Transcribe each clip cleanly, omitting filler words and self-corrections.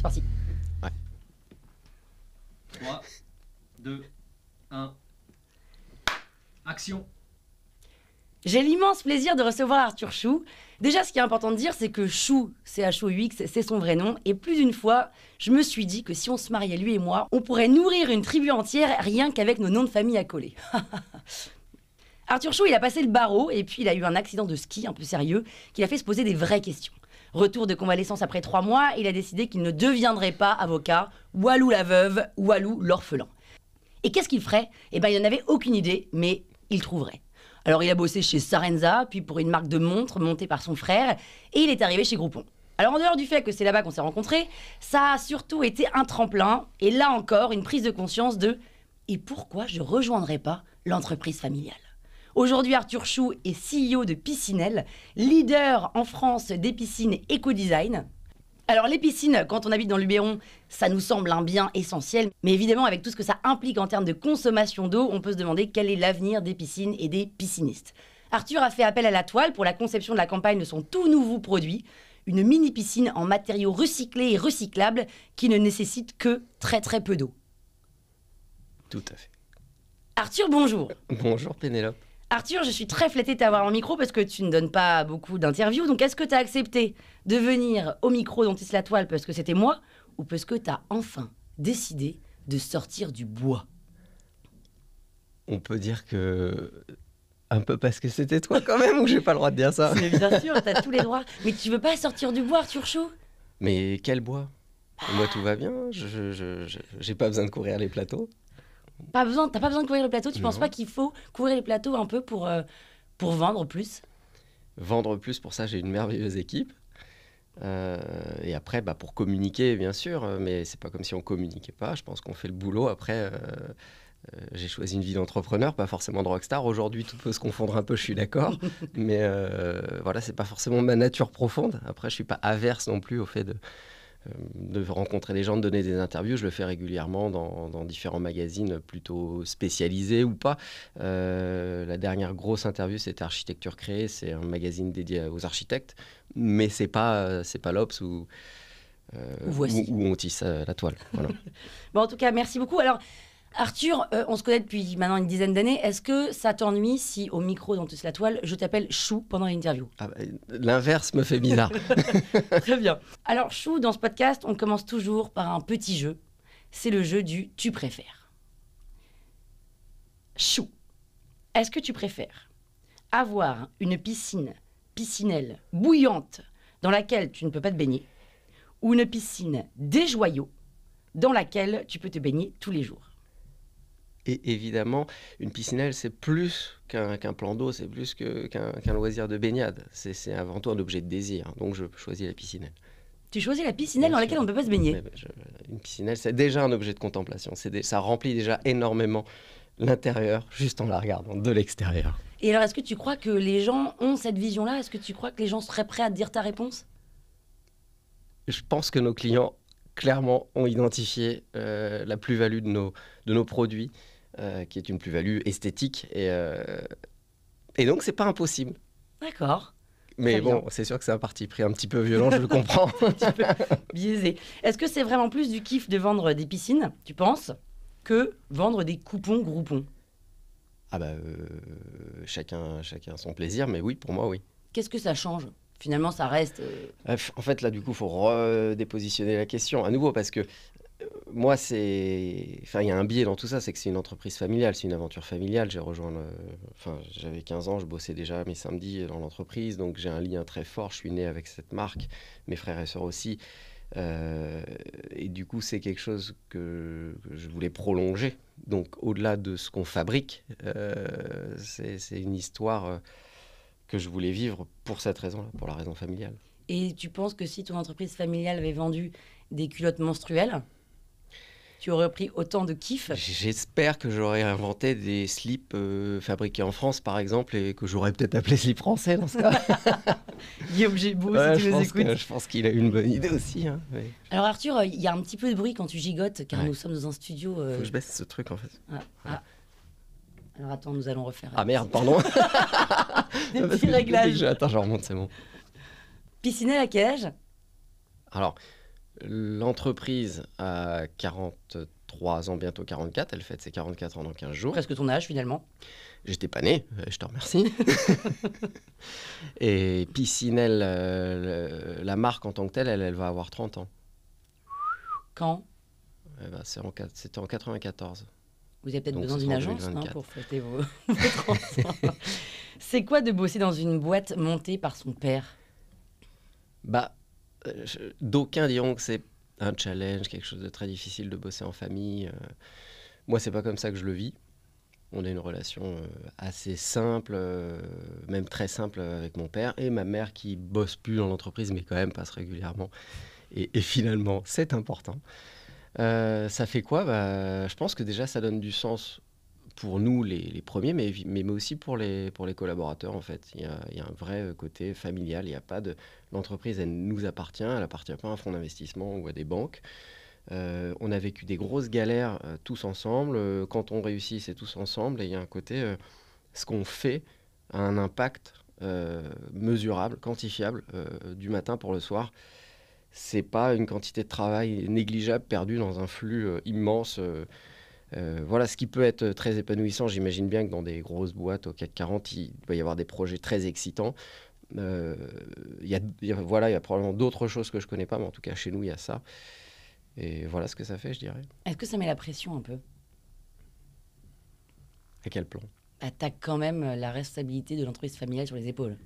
parti. Ouais. 3, 2, 1. Action. J'ai l'immense plaisir de recevoir Arthur Chou. Déjà, ce qui est important de dire, c'est que Chou, C-H-O-U-X, c'est son vrai nom. Et plus d'une fois, je me suis dit que si on se mariait, lui et moi, on pourrait nourrir une tribu entière rien qu'avec nos noms de famille accolés. Arthur Chou, il a passé le barreau et puis il a eu un accident de ski un peu sérieux qui l'a fait se poser des vraies questions. Retour de convalescence après 3 mois, il a décidé qu'il ne deviendrait pas avocat, Walou la veuve, Walou l'orphelin. Et qu'est-ce qu'il ferait ? Eh ben, il n'en avait aucune idée, mais il trouverait. Alors, il a bossé chez Sarenza, puis pour une marque de montres montée par son frère, et il est arrivé chez Groupon. Alors, en dehors du fait que c'est là-bas qu'on s'est rencontrés, ça a surtout été un tremplin, et là encore, une prise de conscience de « et pourquoi je ne rejoindrais pas l'entreprise familiale ?» Aujourd'hui, Arthur Chou est CEO de Piscinelle, leader en France des piscines éco-design. Alors les piscines, quand on habite dans le Luberon, ça nous semble un bien essentiel. Mais évidemment, avec tout ce que ça implique en termes de consommation d'eau, on peut se demander quel est l'avenir des piscines et des piscinistes. Arthur a fait appel à la toile pour la conception de la campagne de son tout nouveau produit, une mini-piscine en matériaux recyclés et recyclables qui ne nécessite que très très peu d'eau. Tout à fait. Arthur, bonjour. Bonjour Pénélope. Arthur, je suis très flattée de t'avoir en micro parce que tu ne donnes pas beaucoup d'interviews. Donc, est-ce que tu as accepté de venir au micro dont tisse la toile parce que c'était moi ou parce que tu as enfin décidé de sortir du bois ? On peut dire que... Un peu parce que c'était toi quand même ou j'ai pas le droit de dire ça ? Mais bien sûr, tu as tous les droits. Mais tu veux pas sortir du bois, Arthur Chou ? Mais quel bois ? Moi tout va bien, j'ai pas besoin de courir les plateaux. T'as pas besoin de courir le plateau. Tu penses Non. pas qu'il faut courir les plateaux un peu pour vendre plus ? Vendre plus, pour ça j'ai une merveilleuse équipe. Et après, pour communiquer bien sûr, mais c'est pas comme si on communiquait pas. Je pense qu'on fait le boulot. Après, j'ai choisi une vie d'entrepreneur, pas forcément de rockstar. Aujourd'hui, tout peut se confondre un peu, je suis d'accord. Mais voilà, c'est pas forcément ma nature profonde. Après, je suis pas averse non plus au fait de rencontrer des gens, de donner des interviews. Je le fais régulièrement dans différents magazines plutôt spécialisés ou pas. La dernière grosse interview, c'était Architecture Créée. C'est un magazine dédié aux architectes. Mais c'est pas l'Obs où on tisse la toile. Voilà. Bon, en tout cas, merci beaucoup. Alors, Arthur, on se connaît depuis maintenant une dizaine d'années. Est-ce que ça t'ennuie si, au micro dont tisse la toile, je t'appelle Chou pendant l'interview ? L'inverse me fait bizarre. Très bien. Alors, Chou, dans ce podcast, on commence toujours par un petit jeu. C'est le jeu du « tu préfères ». Chou, est-ce que tu préfères avoir une piscinelle bouillante dans laquelle tu ne peux pas te baigner ou une piscine des joyaux dans laquelle tu peux te baigner tous les jours ? Et évidemment, une piscinelle, c'est plus qu'un plan d'eau, c'est plus qu'un loisir de baignade. C'est avant tout un objet de désir. Donc, je choisis la piscinelle. Tu choisis la piscinelle Bien dans laquelle sûr. on ne peut pas se baigner. Une piscinelle, c'est déjà un objet de contemplation. Ça remplit déjà énormément l'intérieur, juste en la regardant de l'extérieur. Et alors, est-ce que tu crois que les gens ont cette vision-là ? Est-ce que tu crois que les gens seraient prêts à te dire ta réponse ? Je pense que nos clients, clairement, ont identifié la plus-value de nos produits, qui est une plus-value esthétique. Et donc, c'est pas impossible. D'accord. Mais Très bien. bon, c'est sûr que c'est un parti pris un petit peu violent, je le comprends. Biaisé. Est-ce que c'est vraiment plus du kiff de vendre des piscines, tu penses, que vendre des coupons Groupon ? Chacun son plaisir, mais oui, pour moi, oui. Qu'est-ce que ça change ? Finalement, ça reste... En fait, là, du coup, il faut redépositionner la question à nouveau, parce que moi, il y a un biais dans tout ça, c'est que c'est une entreprise familiale, c'est une aventure familiale. J'avais 15 ans, je bossais déjà mes samedis dans l'entreprise, donc j'ai un lien très fort, je suis né avec cette marque, mes frères et sœurs aussi. Et du coup, c'est quelque chose que je voulais prolonger. Donc, au-delà de ce qu'on fabrique, c'est une histoire que je voulais vivre pour cette raison-là, pour la raison familiale. Et tu penses que si ton entreprise familiale avait vendu des culottes menstruelles, tu aurais pris autant de kiff ? J'espère que j'aurais inventé des slips fabriqués en France, par exemple, et que j'aurais peut-être appelé slip français dans ce cas. Guillaume Gébeau, si tu nous écoutes. Je pense qu'il a eu une bonne idée aussi. Hein, mais... Alors Arthur, il y a un petit peu de bruit quand tu gigotes, car Ouais. nous sommes dans un studio... Faut que je baisse ce truc, en fait. Alors attends, nous allons refaire... Ah merde, pardon. Des petits réglages. Attends, je remonte, c'est bon. Piscinelle à quel âge ? Alors, L'entreprise a 43 ans, bientôt 44. Elle fête ses 44 ans dans 15 jours. Presque ton âge, finalement. J'étais pas né, je te remercie. Et Piscinelle, la marque en tant que telle, elle va avoir 30 ans. Quand? C'était en 94. Vous avez peut-être Donc, besoin ce d'une sera en agence, non, 2024. pour fêter vos 30 ans. C'est quoi de bosser dans une boîte montée par son père? D'aucuns diront que c'est un challenge, quelque chose de très difficile de bosser en famille. Moi, c'est pas comme ça que je le vis. On a une relation assez simple, même très simple avec mon père et ma mère qui bosse plus dans l'entreprise, mais quand même passe régulièrement. Et finalement, c'est important. Ça fait quoi? Je pense que déjà, ça donne du sens pour nous, les premiers, mais aussi pour les collaborateurs, en fait. Il y a un vrai côté familial. Il y a pas de... L'entreprise, elle nous appartient. Elle n'appartient pas à un fonds d'investissement ou à des banques. On a vécu des grosses galères tous ensemble. Quand on réussit, c'est tous ensemble. Et il y a un côté... ce qu'on fait a un impact mesurable, quantifiable, du matin pour le soir. C'est pas une quantité de travail négligeable perdue dans un flux immense. Voilà, ce qui peut être très épanouissant. J'imagine bien que dans des grosses boîtes au CAC 40, il doit y avoir des projets très excitants. Il y a probablement d'autres choses que je connais pas, mais en tout cas, chez nous, il y a ça. Et voilà ce que ça fait, je dirais. Est-ce que ça met la pression un peu? À quel plan? T'as quand même la responsabilité de l'entreprise familiale sur les épaules.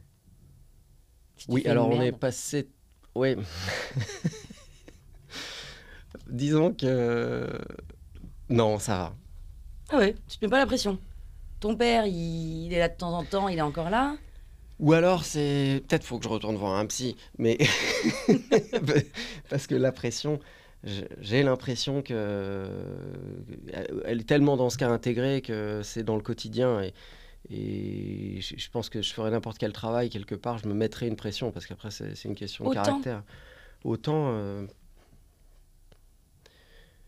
Si tu Oui, fais une alors on est merde- passé... Oui. Disons que... Non, ça va. Ah ouais, tu te mets pas la pression. Ton père, il est là de temps en temps, il est encore là. Ou alors, c'est... Peut-être faut que je retourne voir un psy, mais... Parce que la pression, j'ai l'impression que... Elle est tellement dans ce cas intégré que c'est dans le quotidien. Et je pense que je ferais n'importe quel travail, quelque part, je me mettrais une pression, parce qu'après, c'est une question de Autant. caractère. Autant...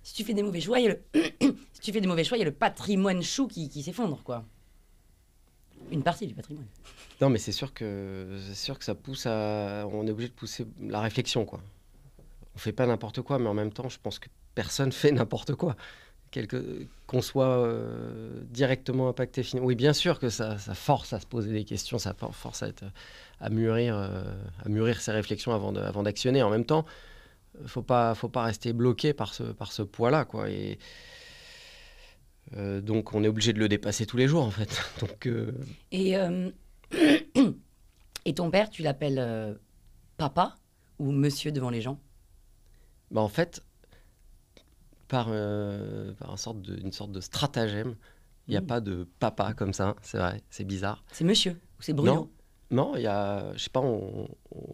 Si tu fais des mauvais choix, il y a le... si tu fais des mauvais choix, il y a le patrimoine chou qui s'effondre, quoi. Une partie du patrimoine. Non, mais c'est sûr que ça pousse à... On est obligé de pousser la réflexion, quoi. On fait pas n'importe quoi, mais en même temps, je pense que personne fait n'importe quoi. Qu'on soit directement impacté finalement. Oui, bien sûr que ça force à se poser des questions, ça force à mûrir ses réflexions avant d'actionner. En même temps, faut pas rester bloqué par ce poids-là, quoi. Et donc, on est obligé de le dépasser tous les jours, en fait. Donc, Et, et ton père, tu l'appelles papa ou monsieur devant les gens? en fait, par une sorte de stratagème, il n'y a pas de papa comme ça, c'est vrai, c'est bizarre. C'est monsieur ou c'est Bruno? Non, il y a, je sais pas,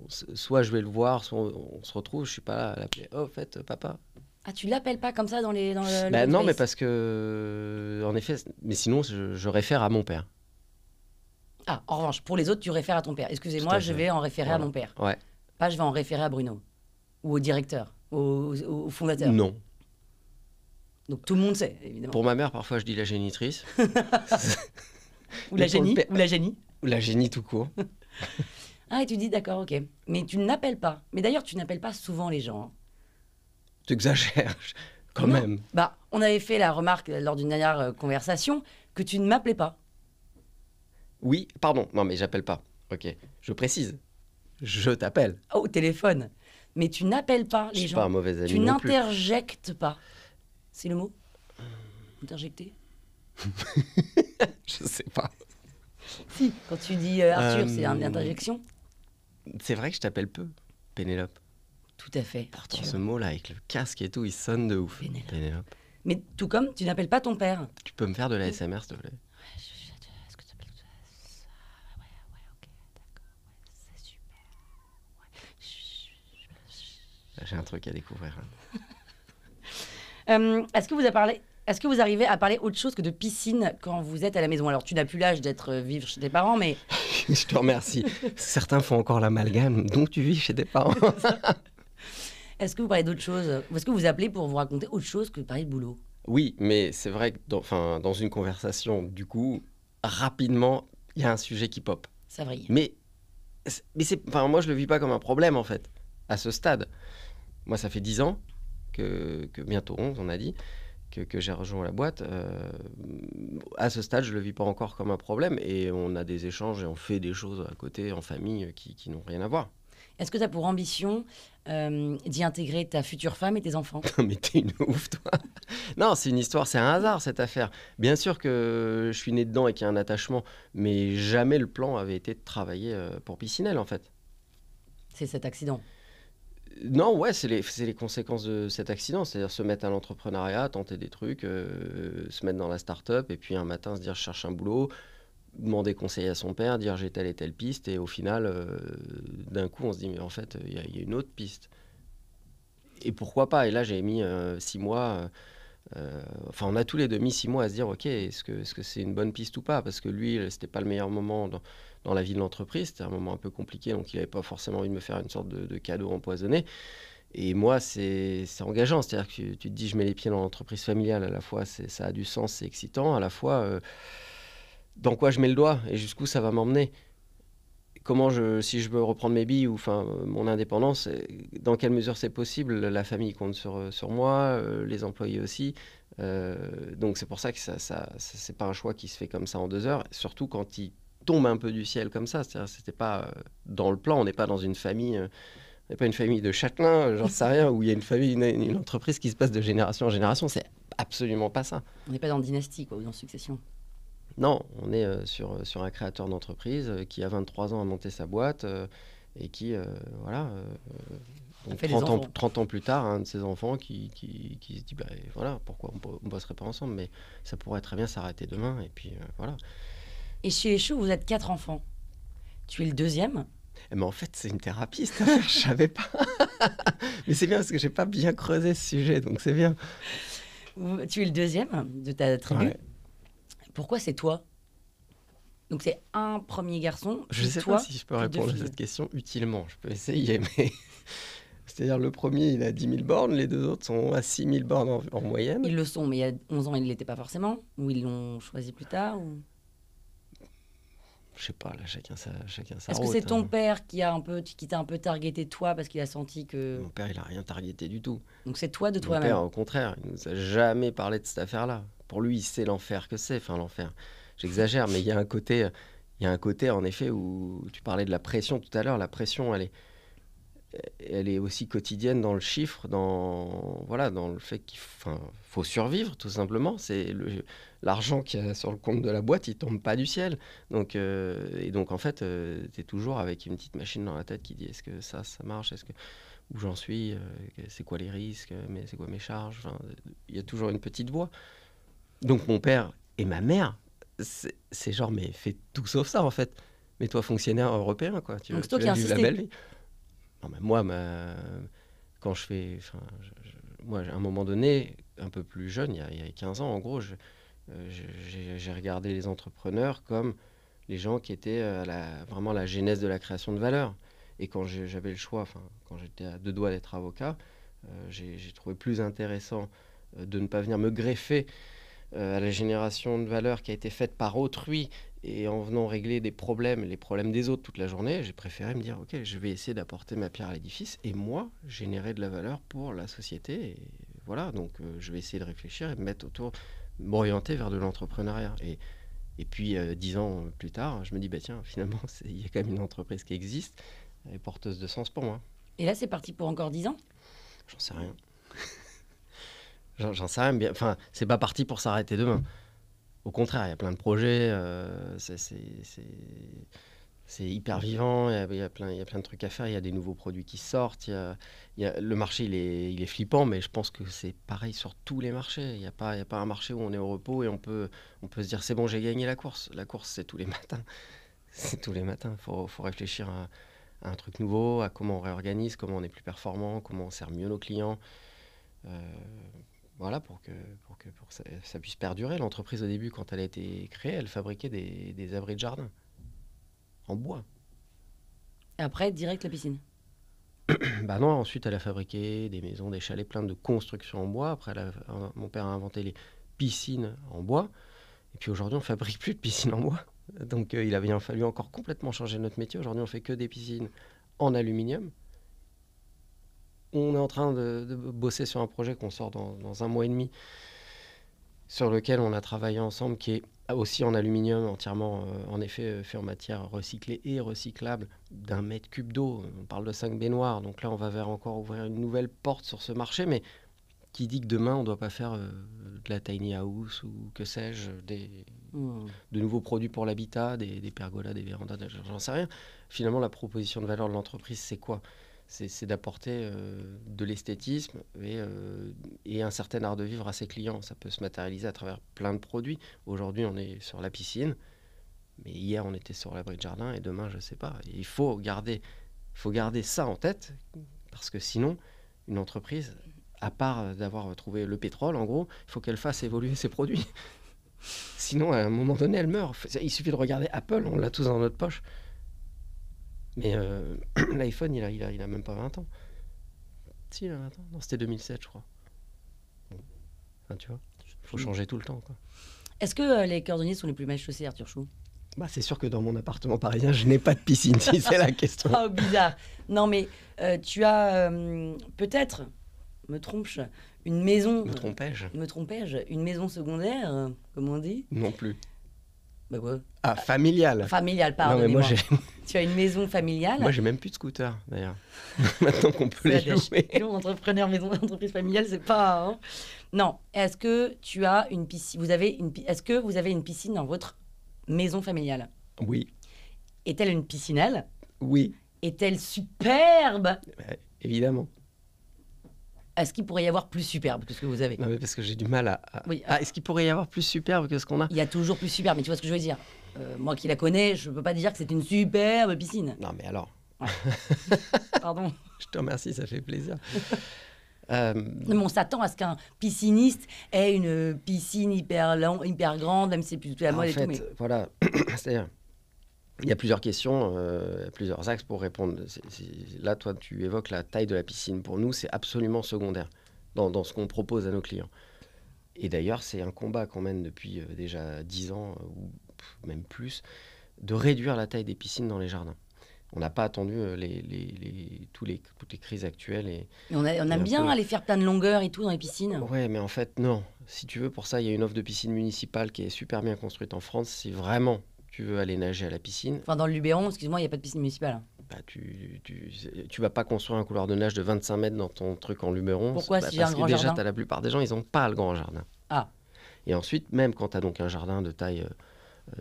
soit je vais le voir, soit on se retrouve, je suis pas là à l'appeler. Oh, en fait, papa. Ah, tu l'appelles pas comme ça dans le Non, mais workspace? parce que, en effet, mais sinon, je réfère à mon père. Ah, en revanche, pour les autres, tu réfères à ton père. Tout Excusez-moi, à je fait. vais en référer à Voilà. mon père. Ouais. Pas je vais en référer à Bruno. Ou au directeur, au fondateur. Non. Donc tout le monde sait, évidemment. Pour ma mère, parfois, je dis la génitrice. Ou la Mais pour le génie, père- ou la génie. Ou la génie tout court. Ah, et tu dis d'accord, ok. Mais tu n'appelles pas. Mais d'ailleurs, tu n'appelles pas souvent les gens, hein. Tu exagères, quand Non. même. Bah, on avait fait la remarque lors d'une dernière conversation que tu ne m'appelais pas. Oui, pardon. Non, mais j'appelle pas. Ok, je précise. Je t'appelle. Au téléphone. Mais tu n'appelles pas Je les suis gens. pas un mauvais ami Tu non plus. n'interjectes pas. C'est le mot? Interjecter? Je sais pas. Si. Quand tu dis Arthur, c'est une interjection? C'est vrai que je t'appelle peu, Pénélope. Tout à fait, Pourtant, Arthur. ce mot-là, avec le casque et tout, il sonne de ouf. Pénélope. Pénélope. Mais tout comme tu n'appelles pas ton père. Tu peux me faire de la SMR, s'il te plaît? Est-ce que tu appelles ça? Ouais, ok, d'accord. Ouais, c'est super. J'ai un truc à découvrir. Est-ce que vous arrivez à parler autre chose que de piscine quand vous êtes à la maison? Alors, tu n'as plus l'âge d'être vivre chez tes parents, mais Je te remercie. Certains font encore l'amalgame, donc tu vis chez tes parents. est-ce que vous parlez d'autre chose? Ou est-ce que vous appelez pour vous raconter autre chose que de parler de boulot? Oui, mais c'est vrai que dans une conversation, du coup, rapidement, il y a un sujet qui pop. Ça vrille. Mais moi, je le vis pas comme un problème, en fait, à ce stade. Moi, ça fait 10 ans, bientôt 11, on a dit, que j'ai rejoint la boîte. À ce stade, je ne le vis pas encore comme un problème. Et on a des échanges et on fait des choses à côté, en famille, qui n'ont rien à voir. Est-ce que tu as pour ambition d'y intégrer ta future femme et tes enfants? Mais t'es une ouf, toi. Non, c'est une histoire, c'est un hasard, cette affaire. Bien sûr que je suis né dedans et qu'il y a un attachement, mais jamais le plan avait été de travailler pour Piscinelle, en fait. C'est cet accident. Non, ouais, c'est les conséquences de cet accident, c'est-à-dire se mettre à l'entrepreneuriat, tenter des trucs, se mettre dans la start-up, et puis un matin se dire je cherche un boulot, demander conseil à son père, dire j'ai telle et telle piste, et au final, d'un coup, on se dit mais en fait, il y a une autre piste. Et pourquoi pas? Et là, j'ai mis 6 mois. Enfin, on a tous les deux mis 6 mois à se dire ok, est-ce que c'est une bonne piste ou pas? Parce que lui, c'était pas le meilleur moment dans la vie de l'entreprise, c'était un moment un peu compliqué, donc il n'avait pas forcément envie de me faire une sorte de cadeau empoisonné. Et moi, c'est engageant, c'est-à-dire que tu te dis je mets les pieds dans l'entreprise familiale, à la fois ça a du sens, c'est excitant, à la fois dans quoi je mets le doigt et jusqu'où ça va m'emmener. Si je veux reprendre mes billes ou mon indépendance, dans quelle mesure c'est possible? La famille compte sur moi, les employés aussi. Donc c'est pour ça que c'est pas un choix qui se fait comme ça en 2 heures, surtout quand il tombe un peu du ciel comme ça. C'est-à-dire, c'était pas dans le plan, on n'est pas dans une famille. On n'est pas une famille de châtelains, j'en sais rien, où il y a une famille, une entreprise qui se passe de génération en génération. C'est absolument pas ça. On n'est pas dans dynastie quoi, ou dans succession. Non, on est sur un créateur d'entreprise qui a 23 ans à monter sa boîte et qui, donc 30 ans plus tard, un de ses enfants qui se dit, voilà, pourquoi on ne bosserait pas ensemble, mais ça pourrait très bien s'arrêter demain, et puis voilà. Et chez les Choux, vous êtes 4 enfants. Tu es le deuxième. Mais en fait, c'est une thérapie, cette affaire, je savais pas. Mais c'est bien parce que j'ai pas bien creusé ce sujet, donc c'est bien. Tu es le deuxième de ta tribu. Ouais. Pourquoi c'est toi? Donc c'est un premier garçon. Je sais toi, pas si je peux répondre à cette question utilement. Je peux essayer, mais c'est-à-dire le premier, il a 10 000 bornes, les deux autres sont à 6 000 bornes en moyenne. Ils le sont, mais il y a 11 ans, ils ne l'étaient pas forcément. Ou ils l'ont choisi plus tard ou... Je sais pas, là, chacun sa Est-ce que route, c'est ton père qui t'a un peu targeté toi parce qu'il a senti que... Mon père, il a rien targeté du tout. Donc c'est toi de Mon toi-même. père, au contraire, il nous a jamais parlé de cette affaire-là. Pour lui, il sait l'enfer que c'est. Enfin, l'enfer. J'exagère, mais il y a un côté, en effet, où tu parlais de la pression tout à l'heure. La pression, elle est aussi quotidienne dans le chiffre, dans le fait qu'il faut survivre, tout simplement. C'est l'argent qu'il y a sur le compte de la boîte, il tombe pas du ciel. Donc, en fait, tu es toujours avec une petite machine dans la tête qui dit est-ce que ça marche, où j'en suis, c'est quoi les risques, mais c'est quoi mes charges. Il y a toujours une petite voix. Donc mon père et ma mère, c'est genre mais fais tout sauf ça en fait. Mais toi fonctionnaire européen quoi, tu Donc c'est toi qui vas vivre la insisté. belle vie. Non, mais moi, quand je fais... Moi, à un moment donné, un peu plus jeune, il y a 15 ans, en gros, j'ai regardé les entrepreneurs comme les gens qui étaient vraiment la genèse de la création de valeur. Et quand j'avais le choix, quand j'étais à 2 doigts d'être avocat, j'ai trouvé plus intéressant de ne pas venir me greffer à la génération de valeur qui a été faite par autrui et en venant régler les problèmes des autres toute la journée, j'ai préféré me dire ok, je vais essayer d'apporter ma pierre à l'édifice et moi générer de la valeur pour la société. Et voilà, donc je vais essayer de réfléchir et m'orienter vers de l'entrepreneuriat. Et puis 10 ans plus tard, je me dis tiens, finalement il y a quand même une entreprise qui existe, elle est porteuse de sens pour moi. Et là c'est parti pour encore 10 ans? J'en sais rien. J'en sais rien bien. Enfin, c'est pas parti pour s'arrêter demain. Au contraire, il y a plein de projets. C'est hyper vivant. Il y a plein de trucs à faire. Il y a des nouveaux produits qui sortent. Le marché, il est flippant, mais je pense que c'est pareil sur tous les marchés. Il n'y a pas un marché où on est au repos et on peut se dire c'est bon, j'ai gagné la course. La course, c'est tous les matins. C'est tous les matins. Faut réfléchir à un truc nouveau, à comment on réorganise, comment on est plus performant, comment on sert mieux nos clients. Voilà, pour que ça puisse perdurer. L'entreprise, au début, quand elle a été créée, elle fabriquait des abris de jardin en bois. Et après, direct la piscine? Bah non, ensuite, elle a fabriqué des maisons, des chalets, plein de constructions en bois. Après, mon père a inventé les piscines en bois. Et puis aujourd'hui, on ne fabrique plus de piscines en bois. Donc, il a bien fallu encore complètement changer notre métier. Aujourd'hui, on fait que des piscines en aluminium. on est en train de bosser sur un projet qu'on sort dans 1 mois et demi, sur lequel on a travaillé ensemble, qui est aussi en aluminium, entièrement, en effet, fait en matière recyclée et recyclable, d'1 mètre cube d'eau. On parle de 5 baignoires, donc là, on va vers encore ouvrir une nouvelle porte sur ce marché, mais qui dit que demain, on ne doit pas faire de la tiny house ou que sais-je, de nouveaux produits pour l'habitat, des pergolas, des vérandas, j'en sais rien. Finalement, la proposition de valeur de l'entreprise, c'est quoi ? C'est d'apporter de l'esthétisme et un certain art de vivre à ses clients. Ça peut se matérialiser à travers plein de produits. Aujourd'hui, on est sur la piscine, mais hier, on était sur l'abri de jardin et demain, je ne sais pas. Et il faut garder ça en tête, parce que sinon, une entreprise, à part d'avoir trouvé le pétrole, en gros, il faut qu'elle fasse évoluer ses produits. Sinon, à un moment donné, elle meurt. Il suffit de regarder Apple, on l'a tous dans notre poche. Mais l'iPhone, il a même pas 20 ans. Si, il a 20 ans. Non, c'était 2007, je crois. Bon. Enfin, tu vois, il faut changer tout le temps, quoi. Est-ce que les cordonniers sont les plus mal chaussés, Arthur Chou? Bah, c'est sûr que dans mon appartement parisien, je n'ai pas de piscine, si c'est la question. Oh, bizarre. Non, mais tu as peut-être, me trompe-je, une maison... Me trompais-je? Me trompais-je? Une maison secondaire, comme on dit? Non plus. Bah quoi? Ah, familiale. Familiale, pardonnez-moi. Non, mais moi, tu as une maison familiale? Moi, j'ai même plus de scooter, d'ailleurs. Maintenant qu'on peut les louer. Entrepreneur, maison, entreprise familiale, c'est pas... Hein. Non. Est-ce que tu as une piscine? Est-ce que vous avez une piscine dans votre maison familiale? Oui. Est-elle une piscinelle? Oui. Est-elle superbe? Évidemment. Est-ce qu'il pourrait y avoir plus superbe que ce que vous avez? Non, mais parce que j'ai du mal à... Oui. Ah, est-ce qu'il pourrait y avoir plus superbe que ce qu'on a? Il y a toujours plus superbe, mais tu vois ce que je veux dire. Moi qui la connais, je peux pas dire que c'est une superbe piscine. Non, mais alors... Ouais. Pardon. Je te remercie, ça fait plaisir. Mais on s'attend à ce qu'un pisciniste ait une piscine hyper grande, même si c'est plus la mode en et fait, tout. Mais... voilà, c'est-à-dire, il y a plusieurs questions, plusieurs axes pour répondre. Là, toi, tu évoques la taille de la piscine. Pour nous, c'est absolument secondaire dans ce qu'on propose à nos clients. Et d'ailleurs, c'est un combat qu'on mène depuis déjà 10 ans, ou même plus, de réduire la taille des piscines dans les jardins. On n'a pas attendu toutes les crises actuelles. Et on aime bien aller faire plein de longueurs et tout dans les piscines. Ouais, mais en fait, non. Si tu veux, pour ça, il y a une offre de piscine municipale qui est super bien construite en France. Si vraiment tu veux aller nager à la piscine... Enfin, dans le Luberon, excuse-moi, il n'y a pas de piscine municipale. Bah, tu vas pas construire un couloir de nage de 25 mètres dans ton truc en Luberon. Pourquoi, si j'ai un grand jardin? jardin? Déjà, la plupart des gens, ils n'ont pas le grand jardin. Ah. Et ensuite, même quand tu as donc un jardin de taille...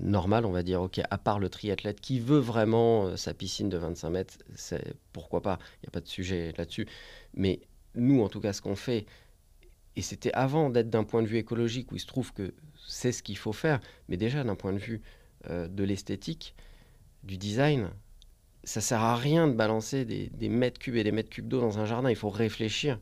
normal, on va dire, ok, à part le triathlète qui veut vraiment sa piscine de 25 mètres, pourquoi pas, il n'y a pas de sujet là-dessus. Mais nous, en tout cas, ce qu'on fait, et c'était avant d'être d'un point de vue écologique, où il se trouve que c'est ce qu'il faut faire, mais déjà d'un point de vue de l'esthétique, du design, ça sert à rien de balancer des mètres cubes et des mètres cubes d'eau dans un jardin, il faut réfléchir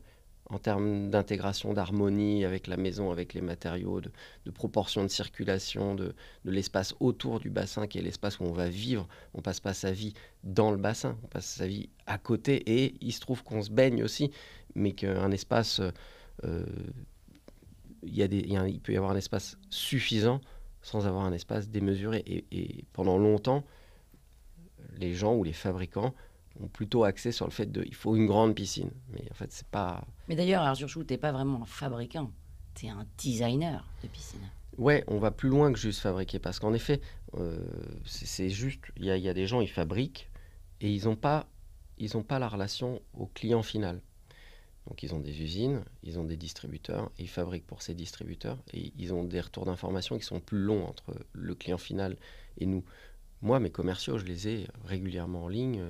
en termes d'intégration, d'harmonie avec la maison, avec les matériaux, de proportion de circulation, de l'espace autour du bassin qui est l'espace où on va vivre. On ne passe pas sa vie dans le bassin, on passe sa vie à côté et il se trouve qu'on se baigne aussi, mais qu'un espace, il peut y avoir un espace suffisant sans avoir un espace démesuré. Et pendant longtemps, les gens ou les fabricants ont plutôt axé sur le fait il faut une grande piscine. Mais en fait, c'est pas... Mais d'ailleurs, Arthur Chou, t'es pas vraiment un fabricant, t'es un designer de piscine. Ouais, on va plus loin que juste fabriquer, parce qu'en effet, c'est juste, il y a des gens, ils fabriquent, et ils n'ont pas la relation au client final. Donc ils ont des usines, ils ont des distributeurs, et ils fabriquent pour ces distributeurs, et ils ont des retours d'informations qui sont plus longs entre le client final et nous. Moi, mes commerciaux, je les ai régulièrement en ligne,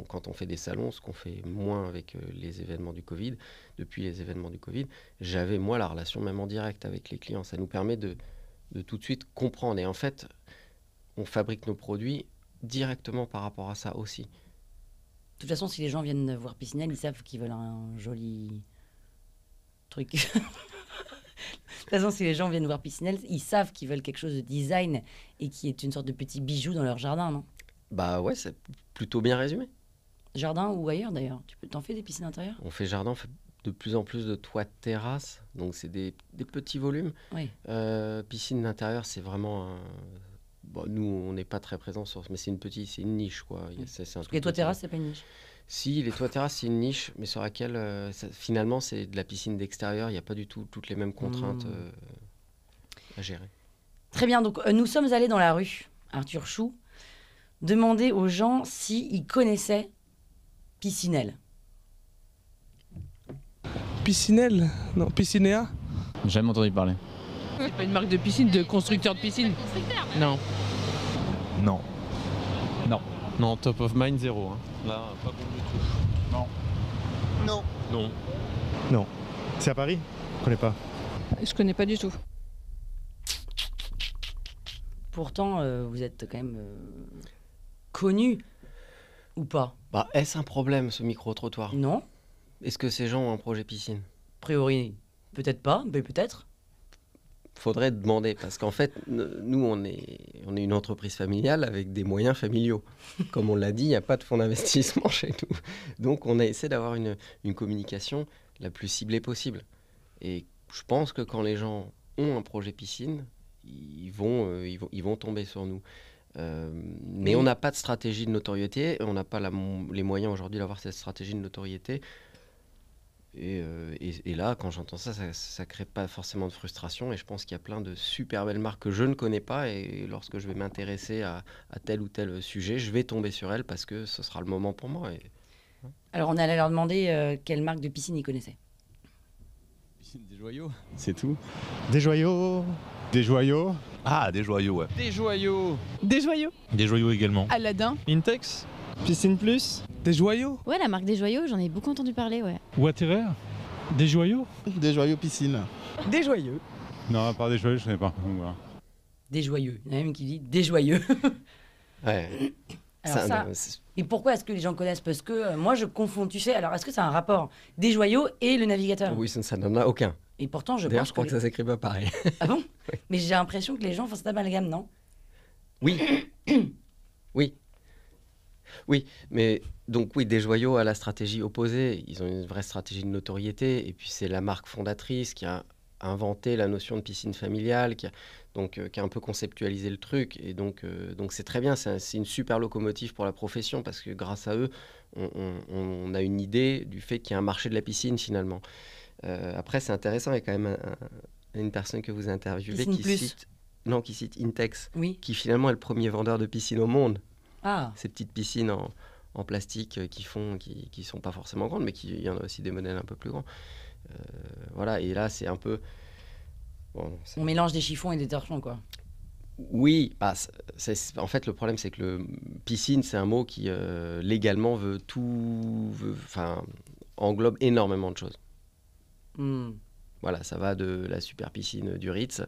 quand on fait des salons, ce qu'on fait moins avec les événements du Covid, depuis les événements du Covid, j'avais moi la relation même en direct avec les clients. Ça nous permet de tout de suite comprendre. Et en fait, on fabrique nos produits directement par rapport à ça aussi. De toute façon, si les gens viennent voir Piscinelle, ils savent qu'ils veulent un joli truc. De toute façon, si les gens viennent voir Piscinelle, ils savent qu'ils veulent quelque chose de design et qui est une sorte de petit bijou dans leur jardin, non? Bah ouais, c'est plutôt bien résumé. Jardin ou ailleurs d'ailleurs? T'en fais des piscines intérieures? On fait jardin, on fait de plus en plus de toits de terrasse, donc c'est des petits volumes. Oui. Piscine d'intérieur, c'est vraiment Bon, nous, on n'est pas très présents sur... Mais c'est une niche, quoi. C'est un Parce que les toits terrasses, c'est pas une niche. Si, les toits terrasses, c'est une niche, mais sur laquelle, finalement, c'est de la piscine d'extérieur. Il n'y a pas du tout toutes les mêmes contraintes à gérer. Très bien, donc nous sommes allés dans la rue, Arthur Chou, demander aux gens s'ils connaissaient Piscinelle. Piscinelle? Non, Piscinéa? Jamais entendu parler. C'est pas une marque de piscine, de constructeur de piscine. Non. Non. Non. Non, top of mind, 0. Hein. Là, pas bon du tout. Non. Non. Non. Non. C'est à Paris? Je connais pas. Je connais pas du tout. Pourtant, vous êtes quand même connu, ou pas? Bah, est-ce un problème, ce micro-trottoir? Non, Est-ce que ces gens ont un projet piscine? a priori, peut-être pas, mais peut-être. Faudrait demander, parce qu'en fait, nous, on est une entreprise familiale avec des moyens familiaux. Comme on l'a dit, il n'y a pas de fonds d'investissement chez nous. Donc, on a essayé d'avoir une communication la plus ciblée possible. Et je pense que quand les gens ont un projet piscine, ils vont tomber sur nous. Mais on n'a pas de stratégie de notoriété, on n'a pas les moyens aujourd'hui d'avoir cette stratégie de notoriété. Et là, quand j'entends ça, ça crée pas forcément de frustration. Et je pense qu'il y a plein de super belles marques que je ne connais pas. Et lorsque je vais m'intéresser à tel ou tel sujet, je vais tomber sur elles parce que ce sera le moment pour moi. Alors, on allait leur demander quelle marque de piscine ils connaissaient. Piscine des joyaux, c'est tout. Des joyaux. Des joyaux. Ah, des joyaux, ouais. Des joyaux. Des joyaux. Des joyaux également. Aladin. Intex. Piscine Plus? Des joyaux? Ouais, la marque des joyaux, j'en ai beaucoup entendu parler, ouais. Waterer? Des joyaux? Des joyaux piscine. Des joyeux. Non, à part des joyaux, je connais pas. Donc, voilà. Des joyeux. Il y en a même qui dit des joyeux. Ouais. Alors et pourquoi est-ce que les gens connaissent? Parce que moi, je confonds, tu sais. Alors, est-ce que c'est un rapport des joyaux et le navigateur? Oui, ça n'en a aucun. Et pourtant, je D'ailleurs, pense je crois que ça s'écrit pas pareil. Ah bon? Mais j'ai l'impression que les gens font cet amalgame, non? Oui. Oui. Oui, mais donc oui, des joyaux à la stratégie opposée. Ils ont une vraie stratégie de notoriété. Et puis c'est la marque fondatrice qui a inventé la notion de piscine familiale, qui a un peu conceptualisé le truc. Et donc c'est très bien. C'est une super locomotive pour la profession parce que grâce à eux, on a une idée du fait qu'il y a un marché de la piscine finalement. Après, c'est intéressant. Il y a quand même une personne que vous interviewez qui cite Intex, Oui. qui finalement est le premier vendeur de piscines au monde. Ah, Ces petites piscines en plastique qui sont pas forcément grandes, mais il y en a aussi des modèles un peu plus grands. Voilà, et là, c'est un peu... Bon, on mélange des chiffons et des torchons, quoi. oui, en fait, le problème, c'est que le piscine, c'est un mot qui, légalement, englobe énormément de choses. Voilà, ça va de la super piscine du Ritz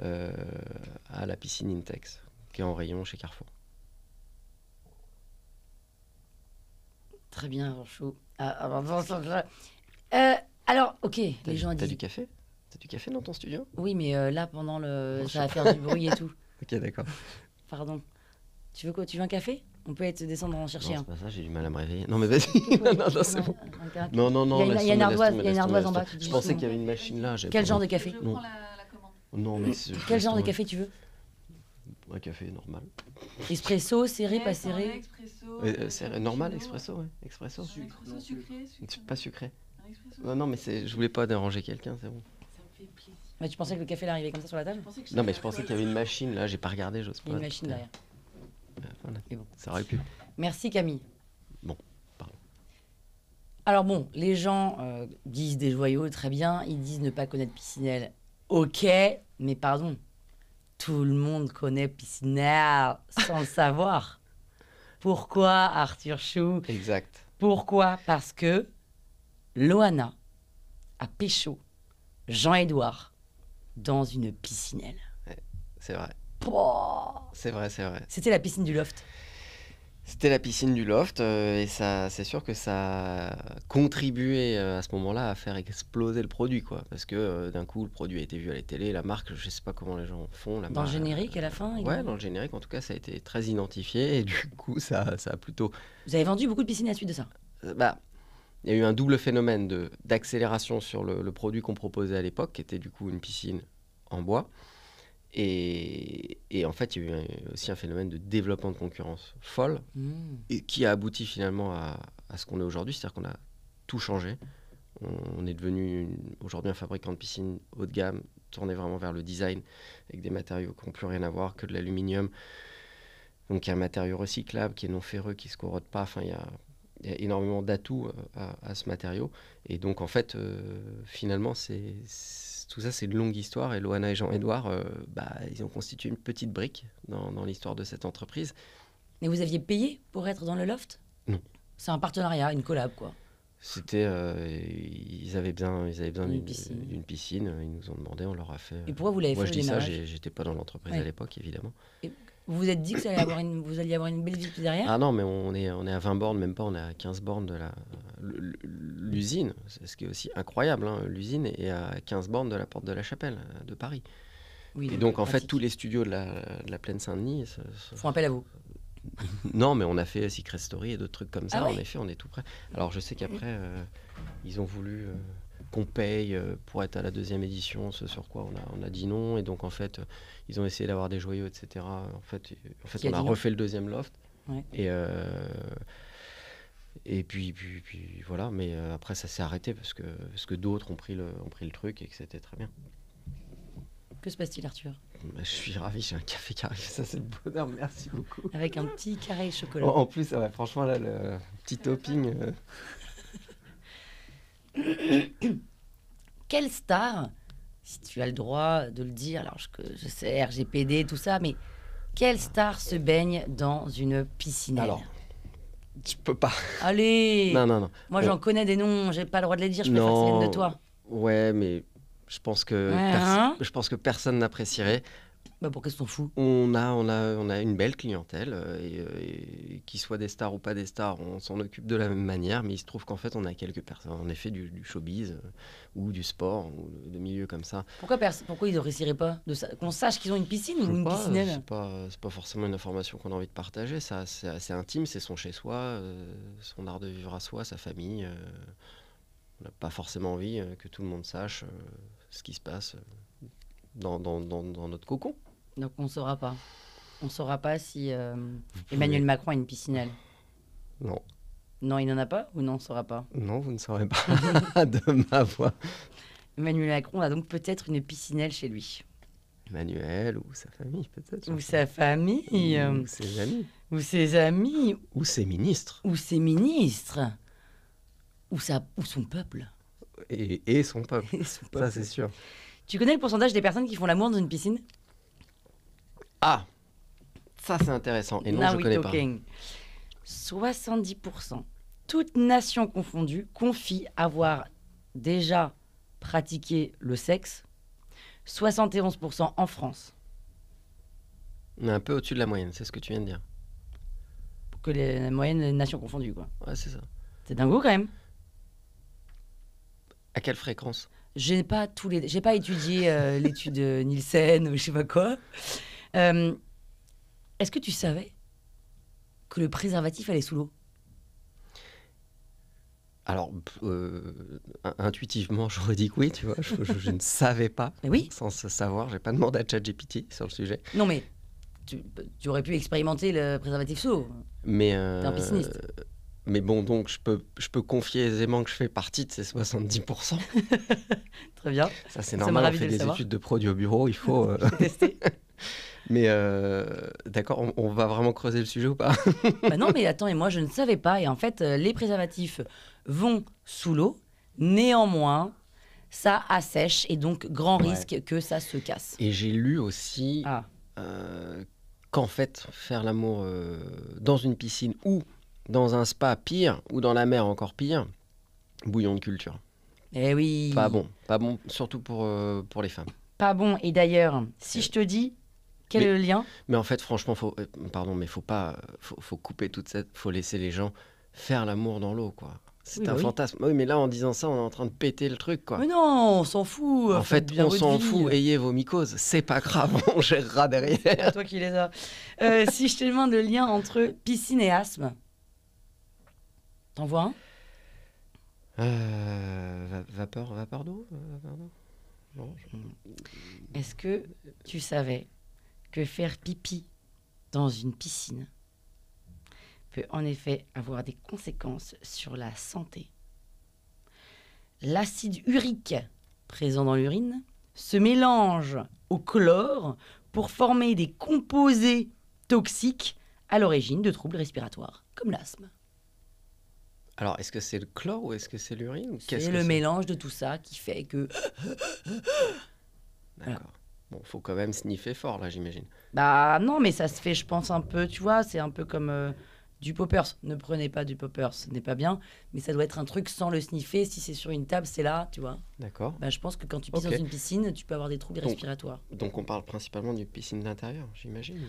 à la piscine Intex, qui est en rayon chez Carrefour. Très bien, Chou. Alors, ok, les gens T'as disent... du café? T'as du café dans ton studio? Oui, mais là, pendant ça va faire du bruit et tout. Ok, d'accord. Pardon. Tu veux quoi? Tu veux un café? On peut descendre en chercher Non, un. c'est pas ça, j'ai du mal à me réveiller. Non, mais vas-y. non, c'est bon. Non, Il y a une ardoise en bas. Je pensais qu'il y avait une machine là. Quel genre de café? Non. Non, mais Quel genre de café tu veux? Un café normal. Espresso, serré, pas serré? Normal, expresso, ouais. Expresso. Expresso sucré. Pas sucré. Non, mais je voulais pas déranger quelqu'un, c'est bon. Ça me fait plaisir. Mais tu pensais que le café arrivait comme ça sur la table? Non, mais je pensais qu'il y avait une machine là, j'ai pas regardé, j'ose pas. Il y a une machine derrière. Voilà. Et bon. Ça aurait pu. Merci Camille. Bon, pardon. Alors bon, les gens disent des joyaux, très bien. Ils disent ne pas connaître Piscinelle. Ok, mais pardon. Tout le monde connaît Piscinelle sans le savoir. Pourquoi, Arthur Chou? Exact. Pourquoi? Parce que Loana a pécho Jean-Édouard dans une piscinelle. C'est vrai. Pouah. C'est vrai. C'était la piscine du loft. C'était la piscine du loft et ça, c'est sûr que ça a contribué à ce moment-là à faire exploser le produit, quoi. Parce que d'un coup, le produit a été vu à la télé, la marque, je sais pas comment les gens font. Dans le générique à la fin? Ouais, dans le générique, en tout cas, ça a été très identifié et du coup, ça a plutôt... Vous avez vendu beaucoup de piscines à la suite de ça? Il y a eu un double phénomène d'accélération sur le produit qu'on proposait à l'époque, qui était du coup une piscine en bois. Et en fait, il y a eu aussi un phénomène de développement de concurrence folle et qui a abouti finalement à ce qu'on est aujourd'hui, c'est-à-dire qu'on a tout changé. On est devenu aujourd'hui un fabricant de piscines haut de gamme, tourné vraiment vers le design, avec des matériaux qui n'ont plus rien à voir que de l'aluminium. Donc il y a un matériau recyclable qui est non ferreux, qui ne se corrode pas. Enfin, il y a énormément d'atouts à ce matériau. Et donc en fait, finalement, tout ça, c'est une longue histoire. Et Loana et Jean-Édouard, ils ont constitué une petite brique dans l'histoire de cette entreprise. Et vous aviez payé pour être dans le loft? Non. C'est un partenariat, une collab, quoi. C'était, ils avaient besoin d'une piscine. Ils nous ont demandé, on leur a fait. Et pourquoi vous l'avez fait? Moi, je dis ça, j'étais pas dans l'entreprise à l'époque, évidemment. Et vous vous êtes dit que vous alliez avoir une belle vie derrière? Ah non, mais on est à 20 bornes, même pas, on est à 15 bornes de l'usine. C'est ce qui est aussi incroyable, hein. L'usine est à 15 bornes de la Porte de la Chapelle, de Paris. Oui, et donc, en fait, tous les studios de la Plaine Saint-Denis font appel à vous. Non, mais on a fait Secret Story et d'autres trucs comme ça. Ah ouais? En effet, on est tout prêt. Alors, je sais qu'après, ils ont voulu qu'on paye pour être à la 2e édition, ce sur quoi on a dit non. Et donc, en fait, ils ont essayé d'avoir des joyaux, etc. En fait on a refait le 2e loft. Ouais. Et puis voilà. Mais après, ça s'est arrêté parce que d'autres ont pris le truc et que c'était très bien. Que se passe-t-il, Arthur? Je suis ravi, j'ai un café qui arrive, ça c'est le bonheur, merci beaucoup. Avec un petit carré chocolat. En plus, ouais, franchement, là, le petit topping. Quelle star, si tu as le droit de le dire, alors je sais, RGPD, tout ça, mais quelle star se baigne dans une piscinelle? Alors, je peux pas. Allez. Non. Moi, j'en connais des noms, j'ai pas le droit de les dire, je préfère que ça vienne de toi. Ouais, mais je pense que personne n'apprécierait. Bah pourquoi ils s'en foutent? On a une belle clientèle, et qu'ils soient des stars ou pas des stars, on s'en occupe de la même manière, mais il se trouve qu'en fait, on a quelques personnes, en effet, du showbiz, ou du sport, ou de milieux comme ça. Pourquoi ils n'apprécieraient pas qu'on sache qu'ils ont une piscine ou une piscinelle? C'est pas forcément une information qu'on a envie de partager, ça, c'est assez intime, c'est son chez-soi, son art de vivre à soi, sa famille. On n'a pas forcément envie que tout le monde sache ce qui se passe dans notre cocon. Donc on ne saura pas. On ne saura pas si Emmanuel Macron a une piscinelle. Non. Non, il n'en a pas ou non, on ne saura pas? Non, vous ne saurez pas de ma voix. Emmanuel Macron a donc peut-être une piscinelle chez lui. Emmanuel ou sa famille, peut-être. Ou sa famille. Ou ses amis. Ou ses amis. Ou ses ministres. Ou ses ministres. Ou son peuple. Et son peuple. Ça, c'est sûr. Tu connais le pourcentage des personnes qui font l'amour dans une piscine? Ah, ça c'est intéressant. Et non, je ne connais pas. 70%, toutes nations confondues, confient avoir déjà pratiqué le sexe. 71% en France. On est un peu au-dessus de la moyenne, c'est ce que tu viens de dire. Que la moyenne des nations confondues, quoi. Ouais, c'est ça. C'est dingo quand même. À quelle fréquence? J'ai pas étudié l'étude Nielsen ou je sais pas quoi. Est-ce que tu savais que le préservatif allait sous l'eau? Alors, intuitivement, j'aurais dit que oui, tu vois. Je ne savais pas. Mais oui. Sans savoir, j'ai pas demandé à ChatGPT sur le sujet. Non, mais tu aurais pu expérimenter le préservatif sous l'eau. Mais t'es un pisciniste. Mais bon, donc je peux confier aisément que je fais partie de ces 70%. Très bien. Ça, c'est normal, on fait des études de produits au bureau, il faut... tester. Mais d'accord, on va vraiment creuser le sujet ou pas? Bah non, mais attends, et moi je ne savais pas. Et en fait, les préservatifs vont sous l'eau. Néanmoins, ça assèche et donc grand risque que ça se casse. Et j'ai lu aussi qu'en fait, faire l'amour dans une piscine ou dans un spa, pire, ou dans la mer, encore pire, bouillon de culture. Eh oui. Pas bon, surtout pour les femmes. Pas bon. Et d'ailleurs, si je te dis, quel est le lien? Mais en fait, franchement, faut couper toute cette... faut laisser les gens faire l'amour dans l'eau, quoi. C'est un fantasme. Oui, mais là, en disant ça, on est en train de péter le truc, quoi. Mais non, on s'en fout. En fait, on s'en fout. Ayez vos mycoses, c'est pas grave, on gérera derrière. C'est toi qui les as. Si je te demande le lien entre piscine et asthme, t'en vois un? Vapeur d'eau Non, Est-ce que tu savais que faire pipi dans une piscine peut en effet avoir des conséquences sur la santé? L'acide urique présent dans l'urine se mélange au chlore pour former des composés toxiques à l'origine de troubles respiratoires, comme l'asthme. Alors, est-ce que c'est le chlore ou est-ce que c'est l'urine ou qu'est-ce C'est que le mélange de tout ça qui fait que... D'accord. Bon, faut quand même sniffer fort, là, j'imagine. Bah non, mais ça se fait, je pense, un peu, tu vois, c'est un peu comme du poppers. Ne prenez pas du poppers, ce n'est pas bien, mais ça doit être un truc sans le sniffer. Si c'est sur une table, c'est là, tu vois. D'accord. Bah, je pense que quand tu pisses Ok. dans une piscine, tu peux avoir des troubles respiratoires. Donc, on parle principalement d'une piscine d'intérieur, j'imagine.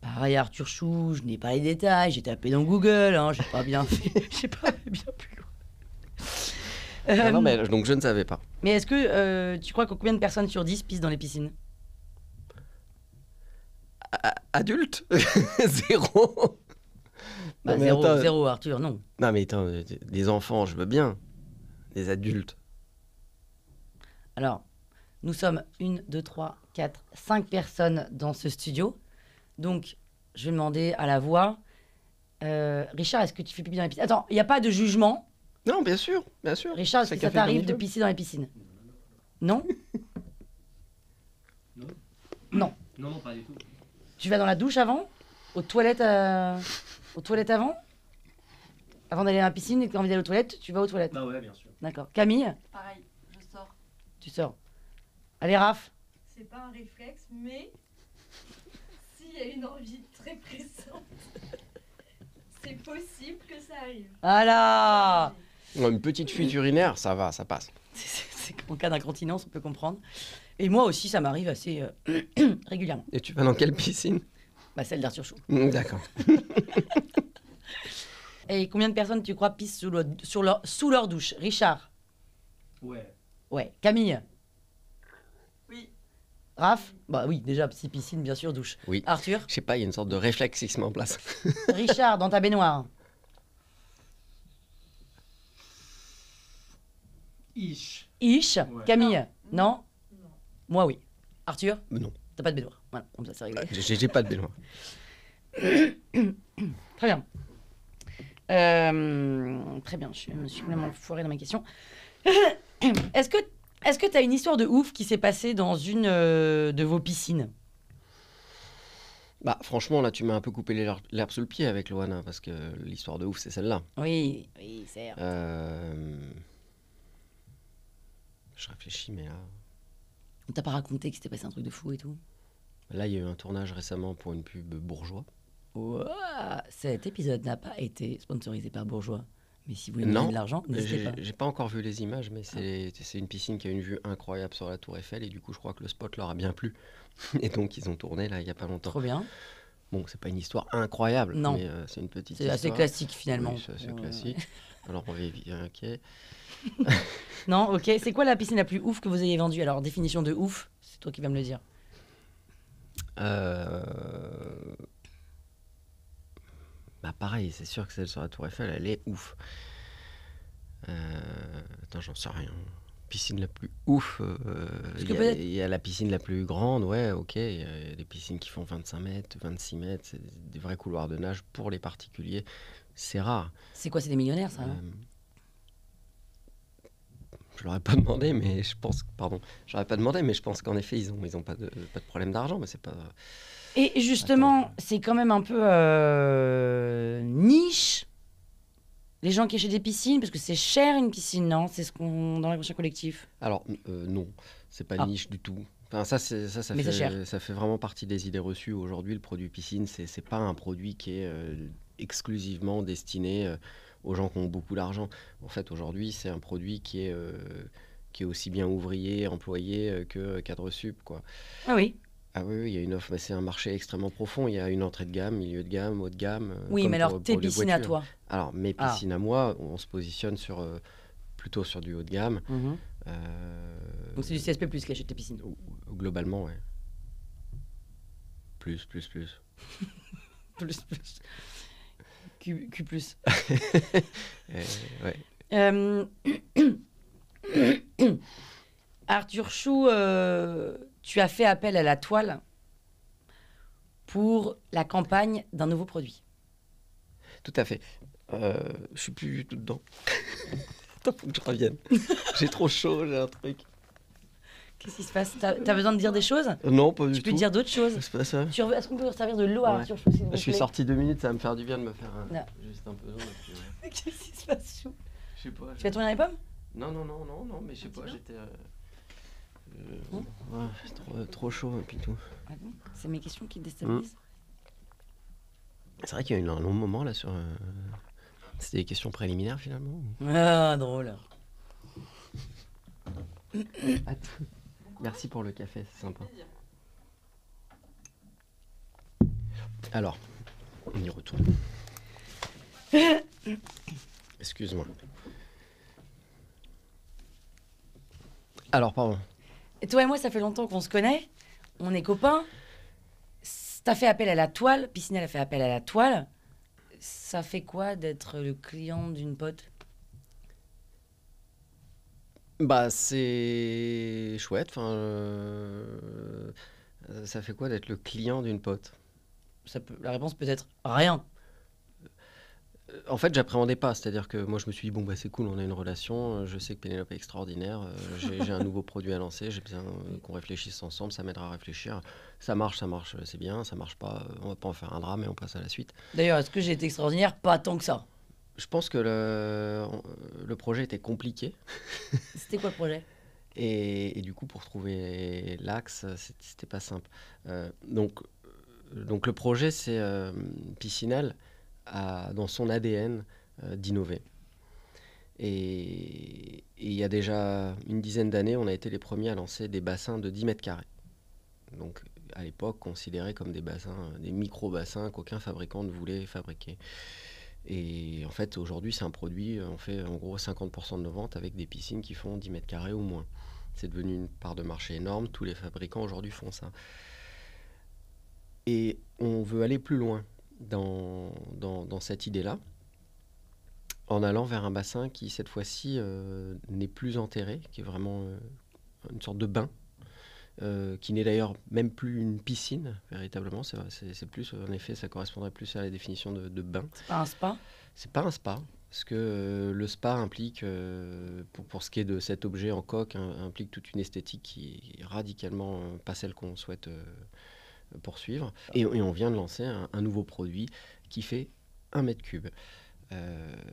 Pareil, Arthur Chou, je n'ai pas les détails, j'ai tapé dans Google, hein, j'ai pas bien fait, j'ai pas bien plus loin. Non, mais donc je ne savais pas. Mais est-ce que tu crois que combien de personnes sur 10 pissent dans les piscines? Adulte Zéro. Bah, Non, mais zéro, attends. zéro, Arthur, non. Non, mais attends, des enfants, je veux bien. Des adultes. Alors, nous sommes 1, 2, 3, 4, 5 personnes dans ce studio. Donc, je vais demander à la voix. Richard, est-ce que tu fais pipi dans les piscines? Attends, il n'y a pas de jugement. Non, bien sûr, bien sûr. Richard, est-ce que Chacun ça fait comme t'arrive il de veut. pisser dans les piscines? Non? Non. Non. Non, non, pas du tout. Tu vas dans la douche avant? Aux toilettes avant? Avant d'aller à la piscine et que tu as envie d'aller aux toilettes, tu vas aux toilettes? Bah ouais, bien sûr. D'accord. Camille? Pareil, je sors. Tu sors. Allez, Raph? C'est pas un réflexe, mais s'il y a une envie très pressante, c'est possible que ça arrive. Voilà. Une petite fuite urinaire, ça va, ça passe. C'est en cas d'incontinence, on peut comprendre. Et moi aussi, ça m'arrive assez régulièrement. Et tu vas dans quelle piscine? Bah, celle d'Arthur Chou. D'accord. Et combien de personnes, tu crois, pissent sous leur douche? Richard? Ouais. Ouais. Camille? Oui. Raph? Bah oui, déjà, petite piscine, bien sûr, douche. Oui. Arthur? Je sais pas, il y a une sorte de réflexe qui se met en place. Richard, dans ta baignoire? Ish. Ish? Ouais. Camille? Non? Non. Moi, oui. Arthur? Non. T'as pas de baignoire. Voilà, comme ça, c'est réglé. J'ai pas de baignoire. Très bien. Très bien, je me suis complètement foirée dans ma question. Est-ce que tu as une histoire de ouf qui s'est passée dans une de vos piscines? Bah, franchement, là, tu m'as un peu coupé l'herbe sous le pied avec Loana, parce que l'histoire de ouf, c'est celle-là. Oui, certes. Je réfléchis, mais là... On t'a pas raconté qu'il s'était passé un truc de fou et tout? Là, il y a eu un tournage récemment pour une pub Bourgeois. Ouah, cet épisode n'a pas été sponsorisé par Bourgeois. Mais si vous voulez me Non, donner de l'argent, n'hésitez pas. j'ai pas encore vu les images, mais c'est une piscine qui a une vue incroyable sur la Tour Eiffel, et du coup, je crois que le spot leur a bien plu. Et donc, ils ont tourné, là, il y a pas longtemps. Trop bien. Bon, c'est pas une histoire incroyable, Non. mais c'est une petite C'est histoire. assez classique, finalement. Oui, c'est assez classique. Alors, on va éviter, ok. Non, ok. C'est quoi la piscine la plus ouf que vous ayez vendue? Alors, définition de ouf, c'est toi qui vas me le dire. Bah pareil, c'est sûr que celle sur la Tour Eiffel, elle est ouf. Attends, j'en sais rien. Piscine la plus ouf. Il y a la piscine la plus grande, ouais, ok. Il y a des piscines qui font 25 mètres, 26 mètres. C'est des vrais couloirs de nage pour les particuliers. C'est rare. C'est quoi, c'est des millionnaires, ça? Je leur ai pas demandé, mais je pense... Pardon. Je leur ai pas demandé, mais je pense qu'en effet, ils ont pas de problème d'argent, mais c'est pas... Et justement, c'est quand même un peu niche, les gens qui achètent des piscines, parce que c'est cher une piscine, non? C'est ce qu'on dans l'inconscient collectif. Alors, non, c'est pas niche du tout. Enfin, ça Mais c'est cher. Ça fait vraiment partie des idées reçues. Aujourd'hui, le produit piscine, c'est pas un produit qui est exclusivement destiné aux gens qui ont beaucoup d'argent. En fait, aujourd'hui, c'est un produit qui est aussi bien ouvrier, employé que cadre sup, quoi. Ah oui. Ah oui, il y a une offre, mais c'est un marché extrêmement profond. Il y a une entrée de gamme, milieu de gamme, haut de gamme. Oui, mais alors tes piscines à toi? Alors, mes piscines à moi, on se positionne plutôt sur du haut de gamme. Donc c'est du CSP+, qui achète tes piscines? Globalement, ouais. Plus. Plus. Q+. Ouais. Arthur Chou, tu as fait appel à la toile pour la campagne d'un nouveau produit. Tout à fait. Je suis plus du tout dedans. Attends, faut que je revienne. J'ai trop chaud, j'ai un truc. Qu'est-ce qui se passe? T'as besoin de dire des choses? Non, pas du tout. Tu peux dire d'autres choses? C'est pas ça. Est-ce qu'on peut servir de l'eau à Ouais. Arthur Chou, s'il vous Je suis plaît? sorti 2 minutes, ça va me faire du bien de me faire Non. juste un peu d'eau. et puis, ouais. Qu'est-ce qui se passe, Chou? Je sais pas. Tu vas tourner les pommes? Non, mais je sais pas, j'étais. Ouais, trop chaud et puis tout. Ah bon? C'est mes questions qui te déstabilisent? C'est vrai qu'il y a eu un long moment là sur. C'était des questions préliminaires finalement. Ah, drôle. Merci pour le café, c'est sympa. Alors, on y retourne. Excuse-moi. Alors, pardon. Et toi et moi, ça fait longtemps qu'on se connaît. On est copains. T'as fait appel à la toile. Piscinelle a fait appel à la toile. Ça fait quoi d'être le client d'une pote? Bah, c'est chouette. Enfin, ça fait quoi d'être le client d'une pote? La réponse peut être rien. En fait, j'appréhendais pas. C'est-à-dire que moi, je me suis dit, bon, bah, c'est cool, on a une relation. Je sais que Pénélope est extraordinaire. J'ai un nouveau produit à lancer. J'ai besoin qu'on réfléchisse ensemble. Ça m'aidera à réfléchir. Ça marche, c'est bien. Ça marche pas, on va pas en faire un drame et on passe à la suite. D'ailleurs, est-ce que j'ai été extraordinaire? Pas tant que ça. Je pense que le projet était compliqué. C'était quoi le projet? Et du coup, pour trouver l'axe, c'était pas simple. Donc, le projet, c'est Piscinelle a dans son ADN d'innover. Et il y a déjà une dizaine d'années, on a été les premiers à lancer des bassins de 10 mètres carrés. Donc, à l'époque, considérés comme des bassins, des micro-bassins qu'aucun fabricant ne voulait fabriquer. Et en fait, aujourd'hui, c'est un produit, on fait en gros 50% de nos ventes avec des piscines qui font 10 mètres carrés ou moins. C'est devenu une part de marché énorme, tous les fabricants aujourd'hui font ça. Et on veut aller plus loin dans cette idée-là, en allant vers un bassin qui, cette fois-ci, n'est plus enterré, qui est vraiment une sorte de bain, qui n'est d'ailleurs même plus une piscine, véritablement. C'est plus, en effet, ça correspondrait plus à la définition de bain. C'est pas un spa? C'est pas un spa, parce que le spa implique, pour ce qui est de cet objet en coque, implique toute une esthétique qui est radicalement pas celle qu'on souhaite poursuivre. Et on vient de lancer un nouveau produit qui fait 1 mètre cube.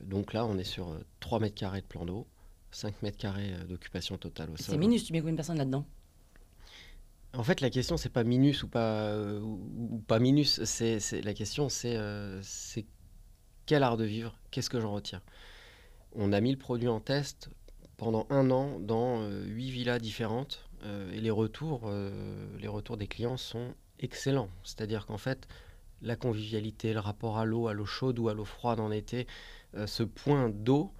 Donc là, on est sur 3 mètres carrés de plan d'eau, 5 mètres carrés d'occupation totale au sol. C'est minus, tu mets combien de personnes là-dedans? En fait, la question, c'est pas minus ou pas minus. La question, c'est quel art de vivre? Qu'est-ce que j'en retiens? On a mis le produit en test pendant 1 an dans 8 villas différentes. Et les retours des clients sont excellents. C'est-à-dire qu'en fait, la convivialité, le rapport à l'eau chaude ou à l'eau froide en été, ce point d'eau,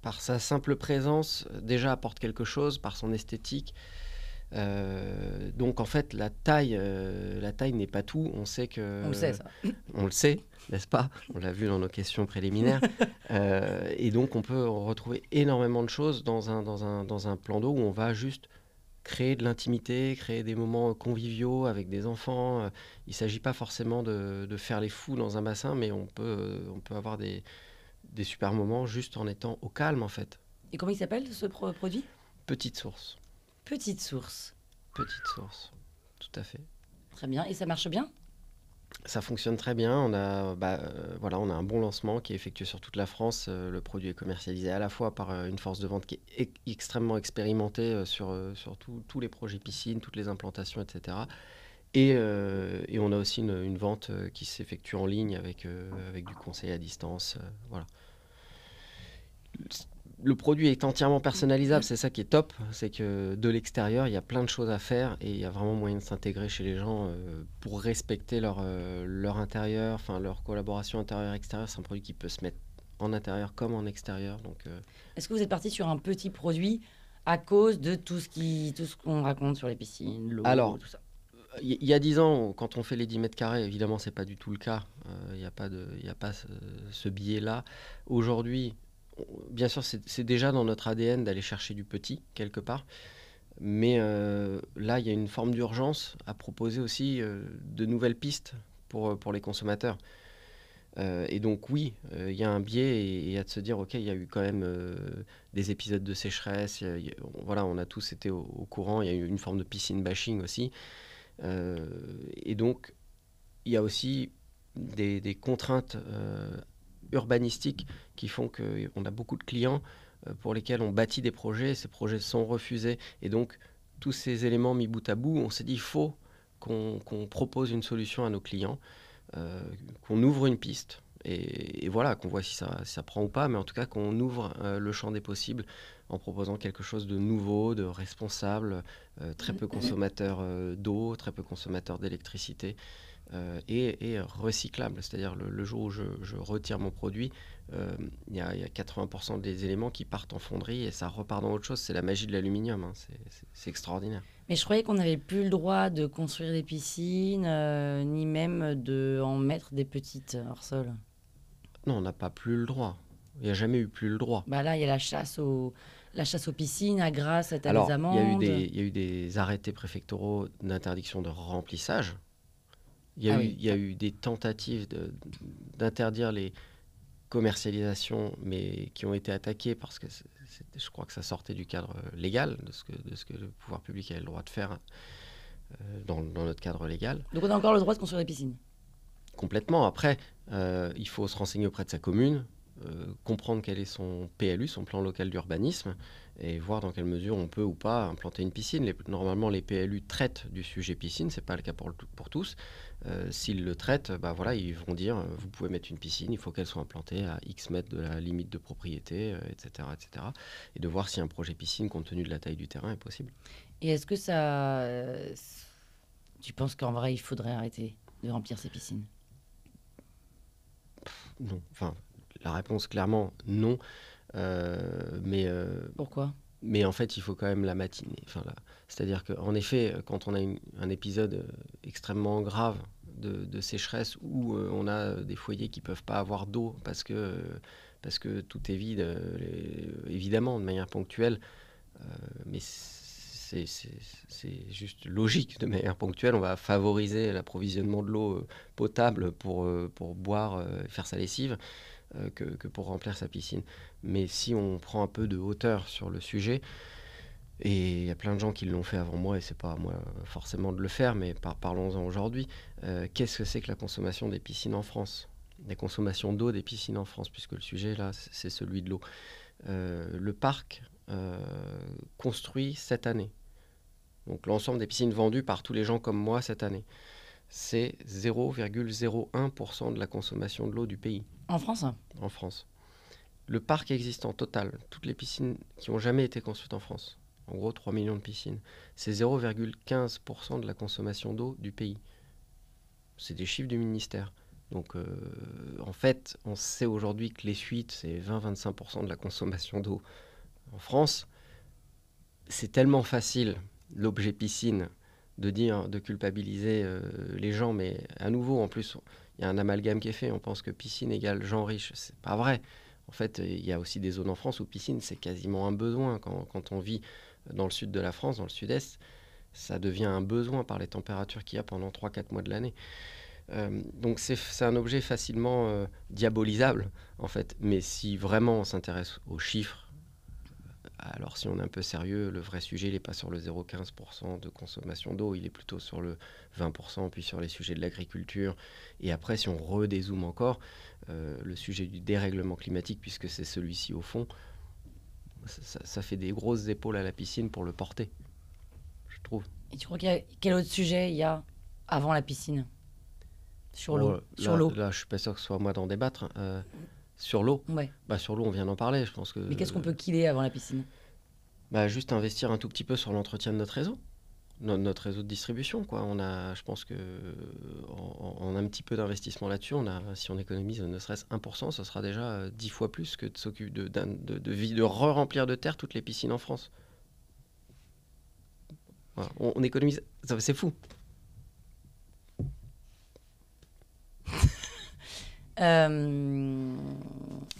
par sa simple présence, déjà apporte quelque chose, par son esthétique. Donc en fait, la taille n'est pas tout. On sait que... On le sait, ça. On le sait, n'est-ce pas? On l'a vu dans nos questions préliminaires. Et donc on peut retrouver énormément de choses dans un plan d'eau où on va juste créer de l'intimité, créer des moments conviviaux avec des enfants. Il ne s'agit pas forcément de faire les fous dans un bassin, mais on peut avoir des super moments juste en étant au calme, en fait. Et comment il s'appelle, ce produit? Petite source. Petite source. Petite source, tout à fait. Très bien. Et ça marche bien? Ça fonctionne très bien. On a un bon lancement qui est effectué sur toute la France. Le produit est commercialisé à la fois par une force de vente qui est extrêmement expérimentée sur tous les projets piscines, toutes les implantations, etc. Et on a aussi une vente qui s'effectue en ligne avec du conseil à distance. Voilà. Le produit est entièrement personnalisable, c'est ça qui est top, c'est que de l'extérieur, il y a plein de choses à faire et il y a vraiment moyen de s'intégrer chez les gens pour respecter leur intérieur, enfin leur collaboration intérieure-extérieure. C'est un produit qui peut se mettre en intérieur comme en extérieur. Donc, Est-ce que vous êtes parti sur un petit produit à cause de tout ce qu'on raconte sur les piscines, l'eau, tout ça? Il y a 10 ans, quand on fait les 10 mètres carrés, évidemment, c'est pas du tout le cas. Il n'y a pas ce biais-là. Aujourd'hui, bien sûr, c'est déjà dans notre ADN d'aller chercher du petit, quelque part. Mais là, il y a une forme d'urgence à proposer aussi de nouvelles pistes pour les consommateurs. Et donc oui, il y a un biais et à de se dire, ok, il y a eu quand même des épisodes de sécheresse, voilà, on a tous été au courant, il y a eu une forme de piscine bashing aussi. Et donc, il y a aussi des contraintes urbanistiques qui font qu'on a beaucoup de clients pour lesquels on bâtit des projets, et ces projets sont refusés. Et donc, tous ces éléments mis bout à bout, on s'est dit, il faut qu'on propose une solution à nos clients. Qu'on ouvre une piste et voilà, qu'on voit si ça prend ou pas, mais en tout cas qu'on ouvre le champ des possibles en proposant quelque chose de nouveau, de responsable, très peu consommateur d'eau, très peu consommateur d'électricité et recyclable. C'est-à-dire le jour où je retire mon produit, il y a 80% des éléments qui partent en fonderie et ça repart dans autre chose. C'est la magie de l'aluminium, hein. C'est extraordinaire. Mais je croyais qu'on n'avait plus le droit de construire des piscines, ni même en mettre des petites hors sol. Non, on n'a pas plus le droit. Il n'y a jamais eu plus le droit. Bah là, il y a la chasse aux piscines, à Grasse, t'as Alors, les amendes. il y a eu des arrêtés préfectoraux d'interdiction de remplissage. Il y a eu des tentatives d'interdire les commercialisations, mais qui ont été attaquées parce que je crois que ça sortait du cadre légal, de ce que le pouvoir public avait le droit de faire dans notre cadre légal. Donc on a encore le droit de construire des piscines? Complètement. Après, il faut se renseigner auprès de sa commune, comprendre quel est son PLU, son plan local d'urbanisme, et voir dans quelle mesure on peut ou pas implanter une piscine. Normalement, les PLU traitent du sujet piscine, c'est pas le cas pour tous. S'ils le traitent, bah voilà, ils vont dire vous pouvez mettre une piscine, il faut qu'elle soit implantée à X mètres de la limite de propriété, etc., etc. Et de voir si un projet piscine, compte tenu de la taille du terrain, est possible. Et est-ce que ça... tu penses qu'en vrai, il faudrait arrêter de remplir ces piscines? Non. Enfin, la réponse, clairement, non. Pourquoi? Mais en fait, il faut quand même la matiner. C'est-à-dire qu'en effet, quand on a un épisode extrêmement grave de sécheresse où on a des foyers qui ne peuvent pas avoir d'eau parce que tout est vide, évidemment, de manière ponctuelle, mais c'est juste logique. De manière ponctuelle, on va favoriser l'approvisionnement de l'eau potable pour boire et faire sa lessive. Que pour remplir sa piscine. Mais si on prend un peu de hauteur sur le sujet, et il y a plein de gens qui l'ont fait avant moi, et c'est pas à moi forcément de le faire, mais parlons-en aujourd'hui, qu'est-ce que c'est que la consommation des piscines en France? La consommation d'eau des piscines en France, puisque le sujet là, c'est celui de l'eau. Le parc construit cette année, donc l'ensemble des piscines vendues par tous les gens comme moi cette année, c'est 0,01% de la consommation de l'eau du pays. En France? En France. Le parc existant total, toutes les piscines qui n'ont jamais été construites en France, en gros 3 millions de piscines, c'est 0,15% de la consommation d'eau du pays. C'est des chiffres du ministère. Donc en fait, on sait aujourd'hui que les fuites, c'est 20-25% de la consommation d'eau en France. C'est tellement facile, l'objet piscine, de culpabiliser les gens, mais à nouveau, en plus, il y a un amalgame qui est fait. On pense que piscine égale gens riches. C'est pas vrai. En fait, il y a aussi des zones en France où piscine, c'est quasiment un besoin. Quand on vit dans le sud de la France, dans le sud-est, ça devient un besoin par les températures qu'il y a pendant 3-4 mois de l'année. Donc c'est un objet facilement diabolisable, en fait. Mais si vraiment on s'intéresse aux chiffres, alors si on est un peu sérieux, le vrai sujet, il n'est pas sur le 0,15% de consommation d'eau, il est plutôt sur le 20%, puis sur les sujets de l'agriculture. Et après, si on redézoome encore, le sujet du dérèglement climatique, puisque c'est celui-ci au fond, ça fait des grosses épaules à la piscine pour le porter, je trouve. Et tu crois quel autre sujet il y a avant la piscine? Sur l'eau. Là, je suis pas sûr que ce soit moi d'en débattre. Sur l'eau, ouais. Sur l'eau, on vient d'en parler, je pense que... Mais qu'est-ce qu'on peut killer avant la piscine? Juste investir un tout petit peu sur l'entretien de notre réseau, notre réseau de distribution, quoi. Je pense que en un petit peu d'investissement là-dessus, si on économise ne serait-ce 1%, ce sera déjà 10 fois plus que de s'occuper de re-remplir de terre toutes les piscines en France. Voilà. On économise, c'est fou. Et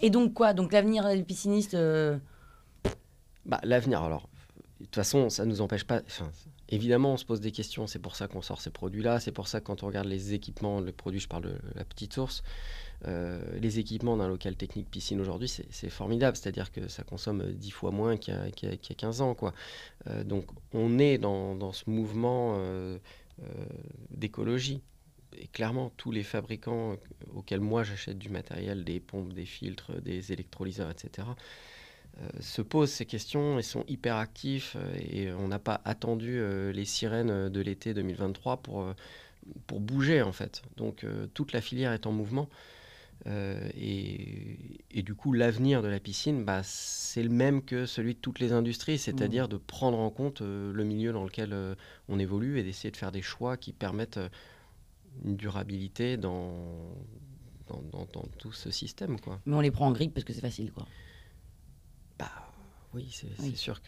donc quoi? Donc l'avenir des piscinistes L'avenir, alors, de toute façon, ça ne nous empêche pas... Enfin, évidemment, on se pose des questions, c'est pour ça qu'on sort ces produits-là, c'est pour ça que quand on regarde les équipements, les produits, je parle de la petite source, les équipements d'un local technique piscine aujourd'hui, c'est formidable, c'est-à-dire que ça consomme 10 fois moins qu'il y a 15 ans, quoi. Donc on est dans ce mouvement d'écologie. Et clairement, tous les fabricants auxquels moi j'achète du matériel, des pompes, des filtres, des électrolyseurs, etc., se posent ces questions et sont hyper actifs. Et on n'a pas attendu les sirènes de l'été 2023 pour bouger, en fait. Donc toute la filière est en mouvement. Et du coup, l'avenir de la piscine, c'est le même que celui de toutes les industries, c'est-à-dire de prendre en compte le milieu dans lequel on évolue et d'essayer de faire des choix qui permettent une durabilité dans tout ce système, quoi. Mais on les prend en grippe parce que c'est facile, quoi. Oui, c'est sûr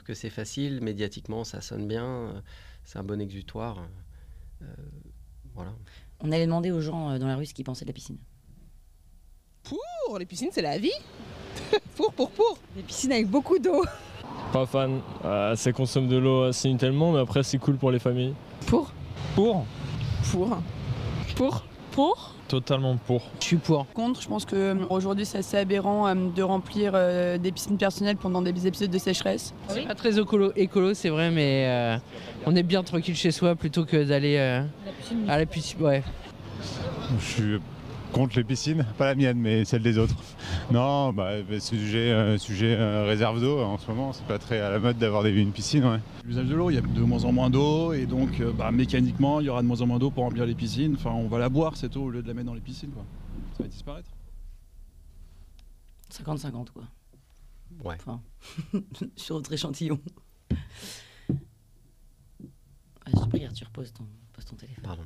que c'est facile, médiatiquement ça sonne bien, c'est un bon exutoire. Voilà. On allait demander aux gens dans la rue ce qu'ils pensaient de la piscine. Les piscines, c'est la vie. Pour. Des piscines avec beaucoup d'eau. Pas fan, ça consomme de l'eau assez inutilement, mais après c'est cool pour les familles. Pour. Totalement pour. Je suis pour. Contre, je pense qu'aujourd'hui c'est assez aberrant de remplir des piscines personnelles pendant des épisodes de sécheresse. C'est pas très écolo, c'est vrai, mais on est bien tranquille chez soi plutôt que d'aller à la piscine. Ouais. Je suis contre les piscines, pas la mienne, mais celle des autres. Non, sujet réserve d'eau, en ce moment, c'est pas très à la mode d'avoir une piscine, ouais. L'usage de l'eau, il y a de moins en moins d'eau, et donc mécaniquement, il y aura de moins en moins d'eau pour remplir les piscines. Enfin, on va la boire, cette eau, au lieu de la mettre dans les piscines, quoi. Ça va disparaître. 50-50, quoi. Ouais. Enfin, sur notre échantillon. Je te prie, Arthur, pose ton téléphone. Pardon.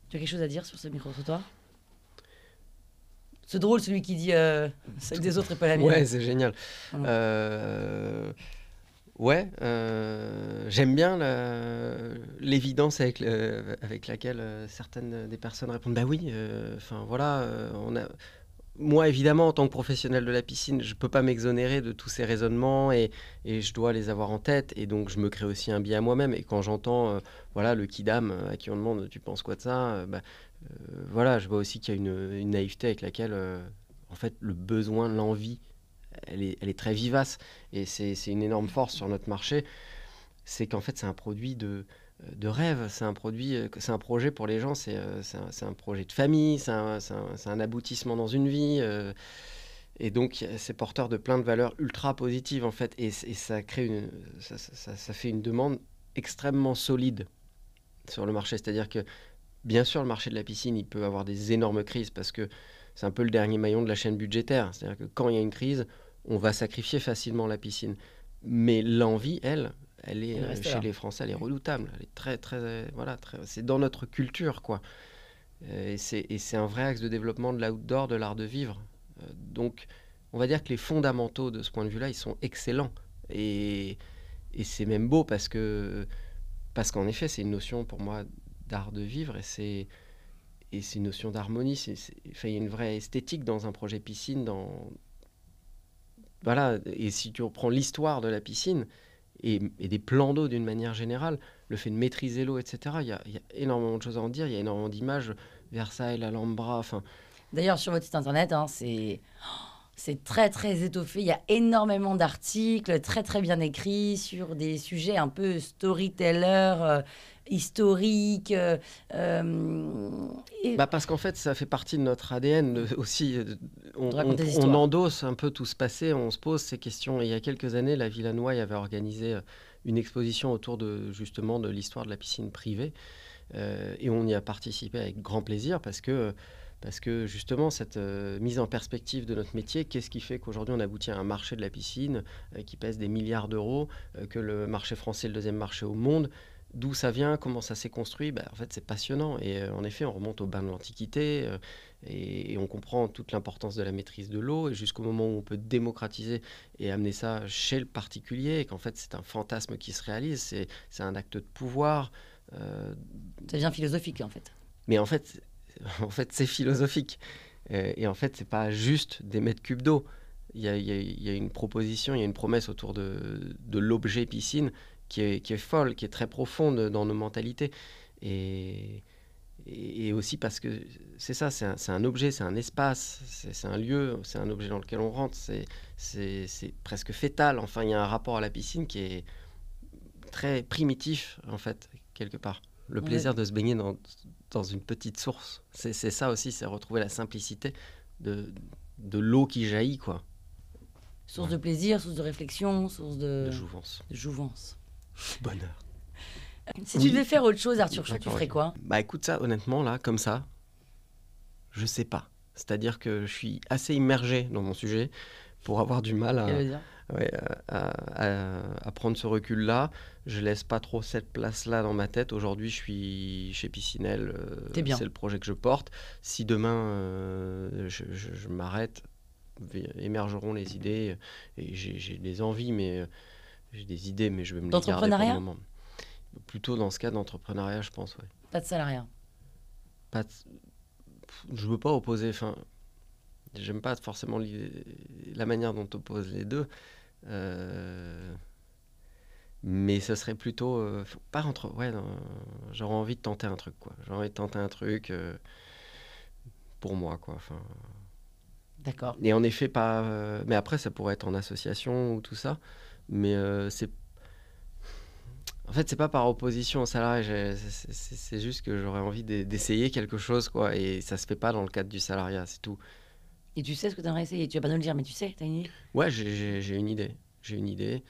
Tu as quelque chose à dire sur ce micro-trottoir? C'est drôle, celui qui dit celle des autres et pas la mienne. Ouais, c'est génial. J'aime bien l'évidence avec laquelle certaines des personnes répondent. Bah oui, moi, évidemment, en tant que professionnel de la piscine, je ne peux pas m'exonérer de tous ces raisonnements et je dois les avoir en tête. Et donc, je me crée aussi un biais à moi-même. Et quand j'entends le kidam à qui on demande « tu penses quoi de ça ?» je vois aussi qu'il y a une naïveté avec laquelle, en fait, le besoin, l'envie, elle est très vivace. Et c'est une énorme force sur notre marché. C'est qu'en fait, c'est un produit de rêve, c'est un projet pour les gens, c'est un projet de famille, c'est un aboutissement dans une vie, et donc c'est porteur de plein de valeurs ultra positives en fait, et ça crée ça fait une demande extrêmement solide sur le marché, c'est-à-dire que bien sûr le marché de la piscine il peut avoir des énormes crises parce que c'est un peu le dernier maillon de la chaîne budgétaire, c'est-à-dire que quand il y a une crise, on va sacrifier facilement la piscine, mais l'envie, elle est chez les Français, elle est redoutable. Elle est très, c'est dans notre culture, quoi. Et c'est un vrai axe de développement de l'outdoor, de l'art de vivre. Donc, on va dire que les fondamentaux de ce point de vue-là, ils sont excellents. Et c'est même beau parce qu'en effet, c'est une notion pour moi d'art de vivre et c'est une notion d'harmonie. Il y a une vraie esthétique dans un projet piscine. Et si tu reprends l'histoire de la piscine, et des plans d'eau d'une manière générale, le fait de maîtriser l'eau, etc. Il y a énormément de choses à en dire, il y a énormément d'images, Versailles, l'Alhambra, enfin... D'ailleurs, sur votre site internet, c'est très très étoffé, il y a énormément d'articles, très très bien écrits, sur des sujets un peu storyteller, historiques. Parce qu'en fait, ça fait partie de notre ADN aussi. On endosse un peu tout ce passé, on se pose ces questions. Et il y a quelques années, la Villa Noailles avait organisé une exposition autour justement de l'histoire de la piscine privée. Et on y a participé avec grand plaisir parce que justement, cette mise en perspective de notre métier, qu'est-ce qui fait qu'aujourd'hui on aboutit à un marché de la piscine qui pèse des milliards d'euros, que le marché français est le deuxième marché au monde. D'où ça vient, comment ça s'est construit, en fait c'est passionnant et en effet on remonte au bain de l'Antiquité et on comprend toute l'importance de la maîtrise de l'eau et jusqu'au moment où on peut démocratiser et amener ça chez le particulier et qu'en fait c'est un fantasme qui se réalise, c'est un acte de pouvoir. Ça devient philosophique en fait. Mais en fait en fait, c'est philosophique. Et en fait, c'est pas juste des mètres cubes d'eau. Il y a une proposition, il y a une promesse autour de l'objet piscine qui est folle, qui est très profonde dans nos mentalités. Et aussi parce que c'est ça, c'est un objet, c'est un espace, c'est un lieu, c'est un objet dans lequel on rentre, c'est presque fœtal. Enfin, il y a un rapport à la piscine qui est très primitif, en fait, quelque part. Le plaisir de se baigner dans une petite source. C'est ça aussi, c'est retrouver la simplicité de l'eau qui jaillit, quoi. Source de plaisir, source de réflexion, source de jouvence. Jouvence. Bonheur. Si tu devais faire autre chose, Arthur Chaud, tu ferais quoi? Bah écoute, ça, honnêtement, là, comme ça, je sais pas. C'est-à-dire que je suis assez immergé dans mon sujet pour avoir du mal à prendre ce recul-là. Je laisse pas trop cette place-là dans ma tête. Aujourd'hui, je suis chez Piscinelle. C'est le projet que je porte. Si demain, je m'arrête, émergeront les idées. Et j'ai des envies, mais j'ai des idées, mais je vais me les garder pour le moment. Plutôt dans ce cas d'entrepreneuriat, je pense, ouais. Pas de salariat. Je veux pas opposer. Enfin, j'aime pas forcément la manière dont on oppose les deux. Mais ce serait plutôt pas entre. Ouais, j'aurais envie de tenter un truc, quoi. J'ai envie de tenter un truc pour moi, quoi. Enfin. D'accord. Et en effet, pas. Mais après, ça pourrait être en association ou tout ça. Mais c'est. En fait, c'est pas par opposition au salarié. C'est juste que j'aurais envie d'essayer quelque chose, quoi. Et ça se fait pas dans le cadre du salariat, c'est tout. Et tu sais ce que tu aimerais essayer? Tu vas pas nous le dire, mais tu sais, tu as une idée? Ouais, j'ai une idée. J'ai une idée.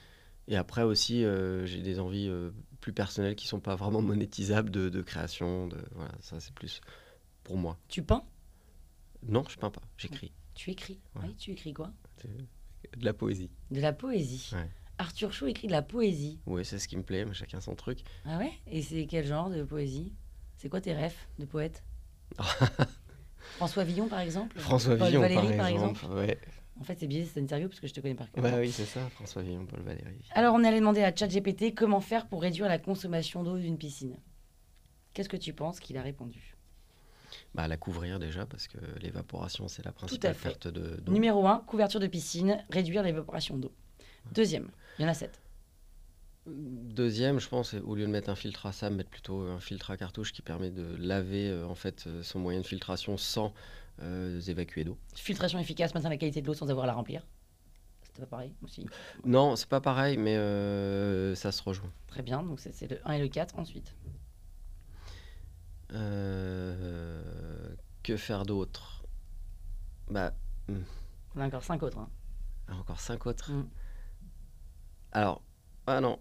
Et après aussi, j'ai des envies plus personnelles qui sont pas vraiment monétisables de création. Voilà, ça, c'est plus pour moi. Tu peins? Non, je peins pas. J'écris. Tu écris? Ouais. Oui, tu écris quoi? De la poésie. De la poésie. Ouais. Arthur Chaud écrit de la poésie. Oui, c'est ce qui me plaît, mais chacun son truc. Ah ouais? Et c'est quel genre de poésie? C'est quoi tes rêves de poète? François Villon, par exemple? François Paul Villon, Valéry, par exemple. Ouais. En fait, c'est biaisé cette interview parce que je te connais par cœur. Bah oui, c'est ça, François Villon, Paul Valéry. Alors, on allait demander à ChatGPT comment faire pour réduire la consommation d'eau d'une piscine. Qu'est-ce que tu penses qu'il a répondu? Bah, la couvrir déjà, parce que l'évaporation, c'est la principale perte d'eau. Numéro 1, couverture de piscine, réduire l'évaporation d'eau. Deuxième, il y en a 7. Deuxième, je pense, au lieu de mettre un filtre à sable, mettre plutôt un filtre à cartouche qui permet de laver en fait son moyen de filtration sans évacuer d'eau. Filtration efficace, maintient la qualité de l'eau sans avoir à la remplir. C'était pas pareil aussi? Non, c'est pas pareil, mais ça se rejoint. Très bien, donc c'est le 1 et le 4 ensuite. Que faire d'autre? Bah, On a encore 5 autres. Hein. Encore 5 autres. Alors, ah non.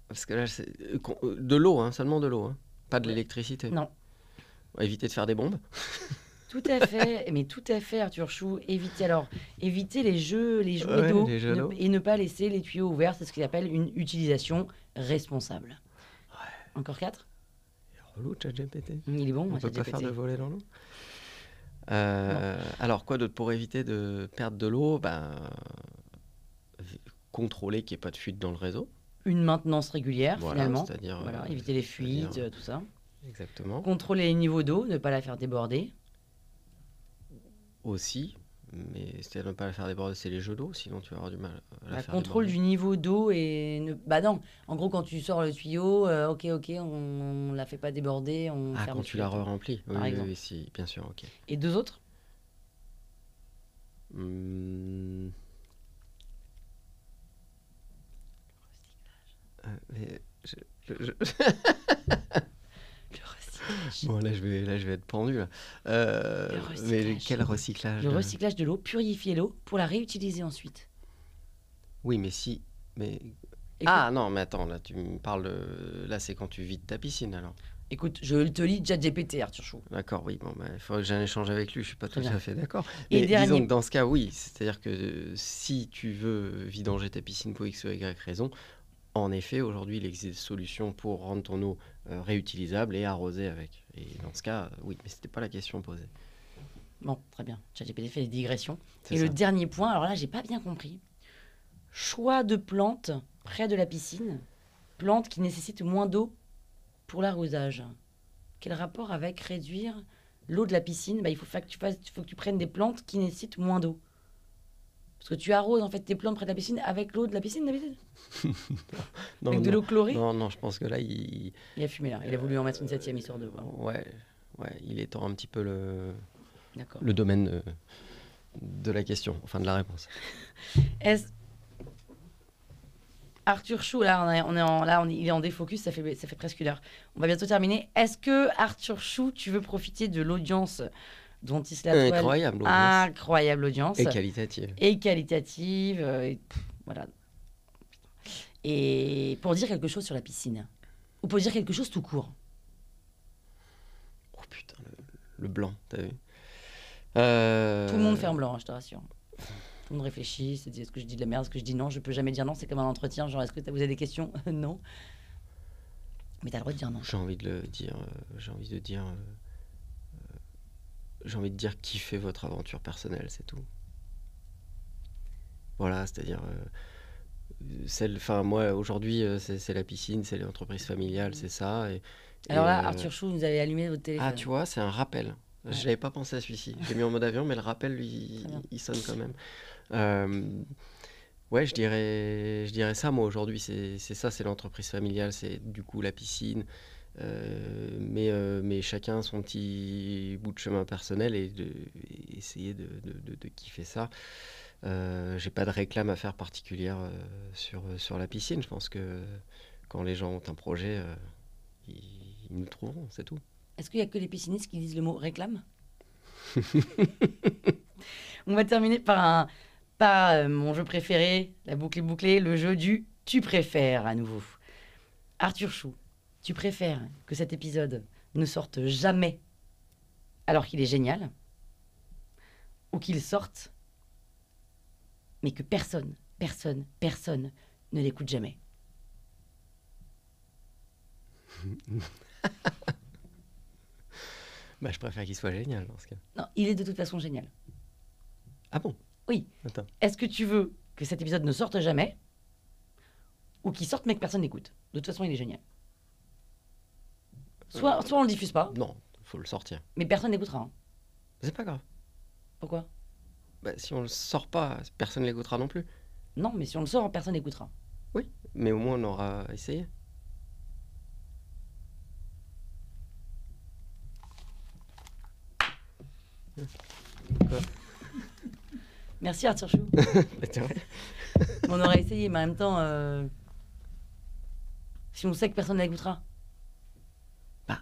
Parce que là, c'est de l'eau, hein, seulement de l'eau. Hein. Pas de l'électricité. Non. Éviter de faire des bombes. Tout à fait, mais tout à fait, Arthur Chou. Éviter les jouets d'eau et ne pas laisser les tuyaux ouverts. C'est ce qu'il appelle une utilisation responsable. Ouais. Encore 4? Relou, ChatGPT. Il est bon, on peut pas faire de voler dans l'eau. Alors, quoi d'autre pour éviter de perdre de l'eau? Contrôler qu'il n'y ait pas de fuite dans le réseau. Une maintenance régulière, finalement. C'est-à-dire, éviter les fuites, tout ça. Exactement. Contrôler les niveaux d'eau, ne pas la faire déborder. Aussi, mais c'est-à-dire ne pas la faire déborder, c'est les jeux d'eau, sinon tu vas avoir du mal à la faire contrôle déborder. Du niveau d'eau et... non, en gros, quand tu sors le tuyau, ok, on la fait pas déborder, on ferme quand tu la re-remplis. Oui, si, bien sûr, ok. Et 2 autres? Mais le recyclage. Bon, là je vais être pendu. Là. Mais quel recyclage? Le recyclage de l'eau, purifier l'eau pour la réutiliser ensuite. Oui, mais si... Mais... Ah non, mais attends, là tu me parles de... Là c'est quand tu vides ta piscine alors. Écoute, je te lis ChatGPT, Arthur Chou. D'accord, oui, bon, il faudrait que j'ai un échange avec lui, je suis pas tout à fait d'accord. Et disons que dans ce cas, oui, c'est-à-dire que si tu veux vidanger ta piscine pour X ou Y raison, en effet, aujourd'hui, il existe des solutions pour rendre ton eau réutilisable et arroser avec. Et dans ce cas, oui, mais c'était pas la question posée. Bon, très bien. ChatGPT fait des digressions. C'est et ça. Le dernier point, alors là, j'ai pas bien compris. Choix de plantes près de la piscine, plantes qui nécessitent moins d'eau pour l'arrosage. Quel rapport avec réduire l'eau de la piscine, bah, il faut que tu prennes des plantes qui nécessitent moins d'eau. Parce que tu arroses en fait tes plantes près de la piscine avec l'eau de la piscine d'habitude. Non, Avec de l'eau chlorée. Non, je pense que là, il a fumé là. Il a voulu en mettre une 7e histoire de. Ouais, il étend un petit peu D'accord. le domaine de la question, enfin de la réponse. Arthur Chou, là, il est en défocus, ça fait presque 1 heure. On va bientôt terminer. Est-ce que Arthur Chou, tu veux profiter de l'audience dont il se la toile? Incroyable audience. Et qualitative. Voilà. Et pour dire quelque chose sur la piscine. Ou pour dire quelque chose tout court. Oh putain, le blanc, t'as vu Tout le monde fait un blanc, hein, je te rassure. Tout le monde réfléchit, se dit est-ce que je dis de la merde, est-ce que je dis non, je peux jamais dire non, c'est comme un entretien, genre est-ce que vous avez des questions? Non. Mais t'as le droit de dire non. J'ai envie de dire kiffez votre aventure personnelle, c'est tout. Voilà, c'est-à-dire moi aujourd'hui c'est la piscine, c'est l'entreprise familiale, c'est ça. Alors là, Arthur Chou, vous avez allumé votre téléphone. Ah, tu vois, c'est un rappel. Ouais. Je n'avais pas pensé à celui-ci. J'ai mis en mode avion, mais le rappel, lui, il sonne quand même. Ouais, je dirais ça, moi, aujourd'hui. C'est ça, c'est l'entreprise familiale, c'est du coup la piscine. Mais chacun son petit bout de chemin personnel et essayer de kiffer ça. J'ai pas de réclame à faire particulière sur la piscine. Je pense que quand les gens ont un projet, ils nous trouveront, c'est tout. Est-ce qu'il y a que les piscinistes qui disent le mot réclame? On va terminer par mon jeu préféré, la boucle est bouclée, le jeu du tu préfères à nouveau. Arthur Chou, tu préfères que cet épisode ne sorte jamais alors qu'il est génial, ou qu'il sorte mais que personne ne l'écoute jamais? Bah, je préfère qu'il soit génial dans ce cas. Non, il est de toute façon génial. Ah bon? Oui. Attends. Est-ce que tu veux que cet épisode ne sorte jamais ou qu'il sorte mais que personne n'écoute? De toute façon, il est génial. Soit on le diffuse pas. Non, faut le sortir. Mais personne n'écoutera. Hein. C'est pas grave. Pourquoi? Bah, si on le sort pas, personne l'écoutera non plus. Non, mais si on le sort, personne n'écoutera. Oui, mais au moins on aura essayé. Quoi? Merci Arthur Chou. On aurait essayé, mais en même temps, si on sait que personne n'écoutera. Bah,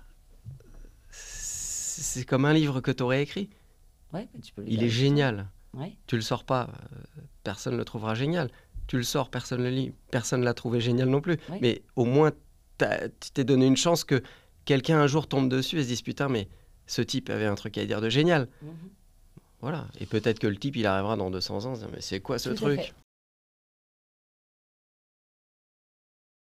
c'est comme un livre que tu aurais écrit. Ouais, tu peux le Il est génial. Ouais. Tu le sors pas, personne le trouvera génial. Tu le sors, personne le lit, personne l'a trouvé génial non plus. Ouais. Mais au moins, tu t'es donné une chance que quelqu'un un jour tombe dessus et se dise putain, mais ce type avait un truc à dire de génial. Voilà. Et peut-être que le type, il arrivera dans 200 ans, se dire, mais c'est quoi ce truc?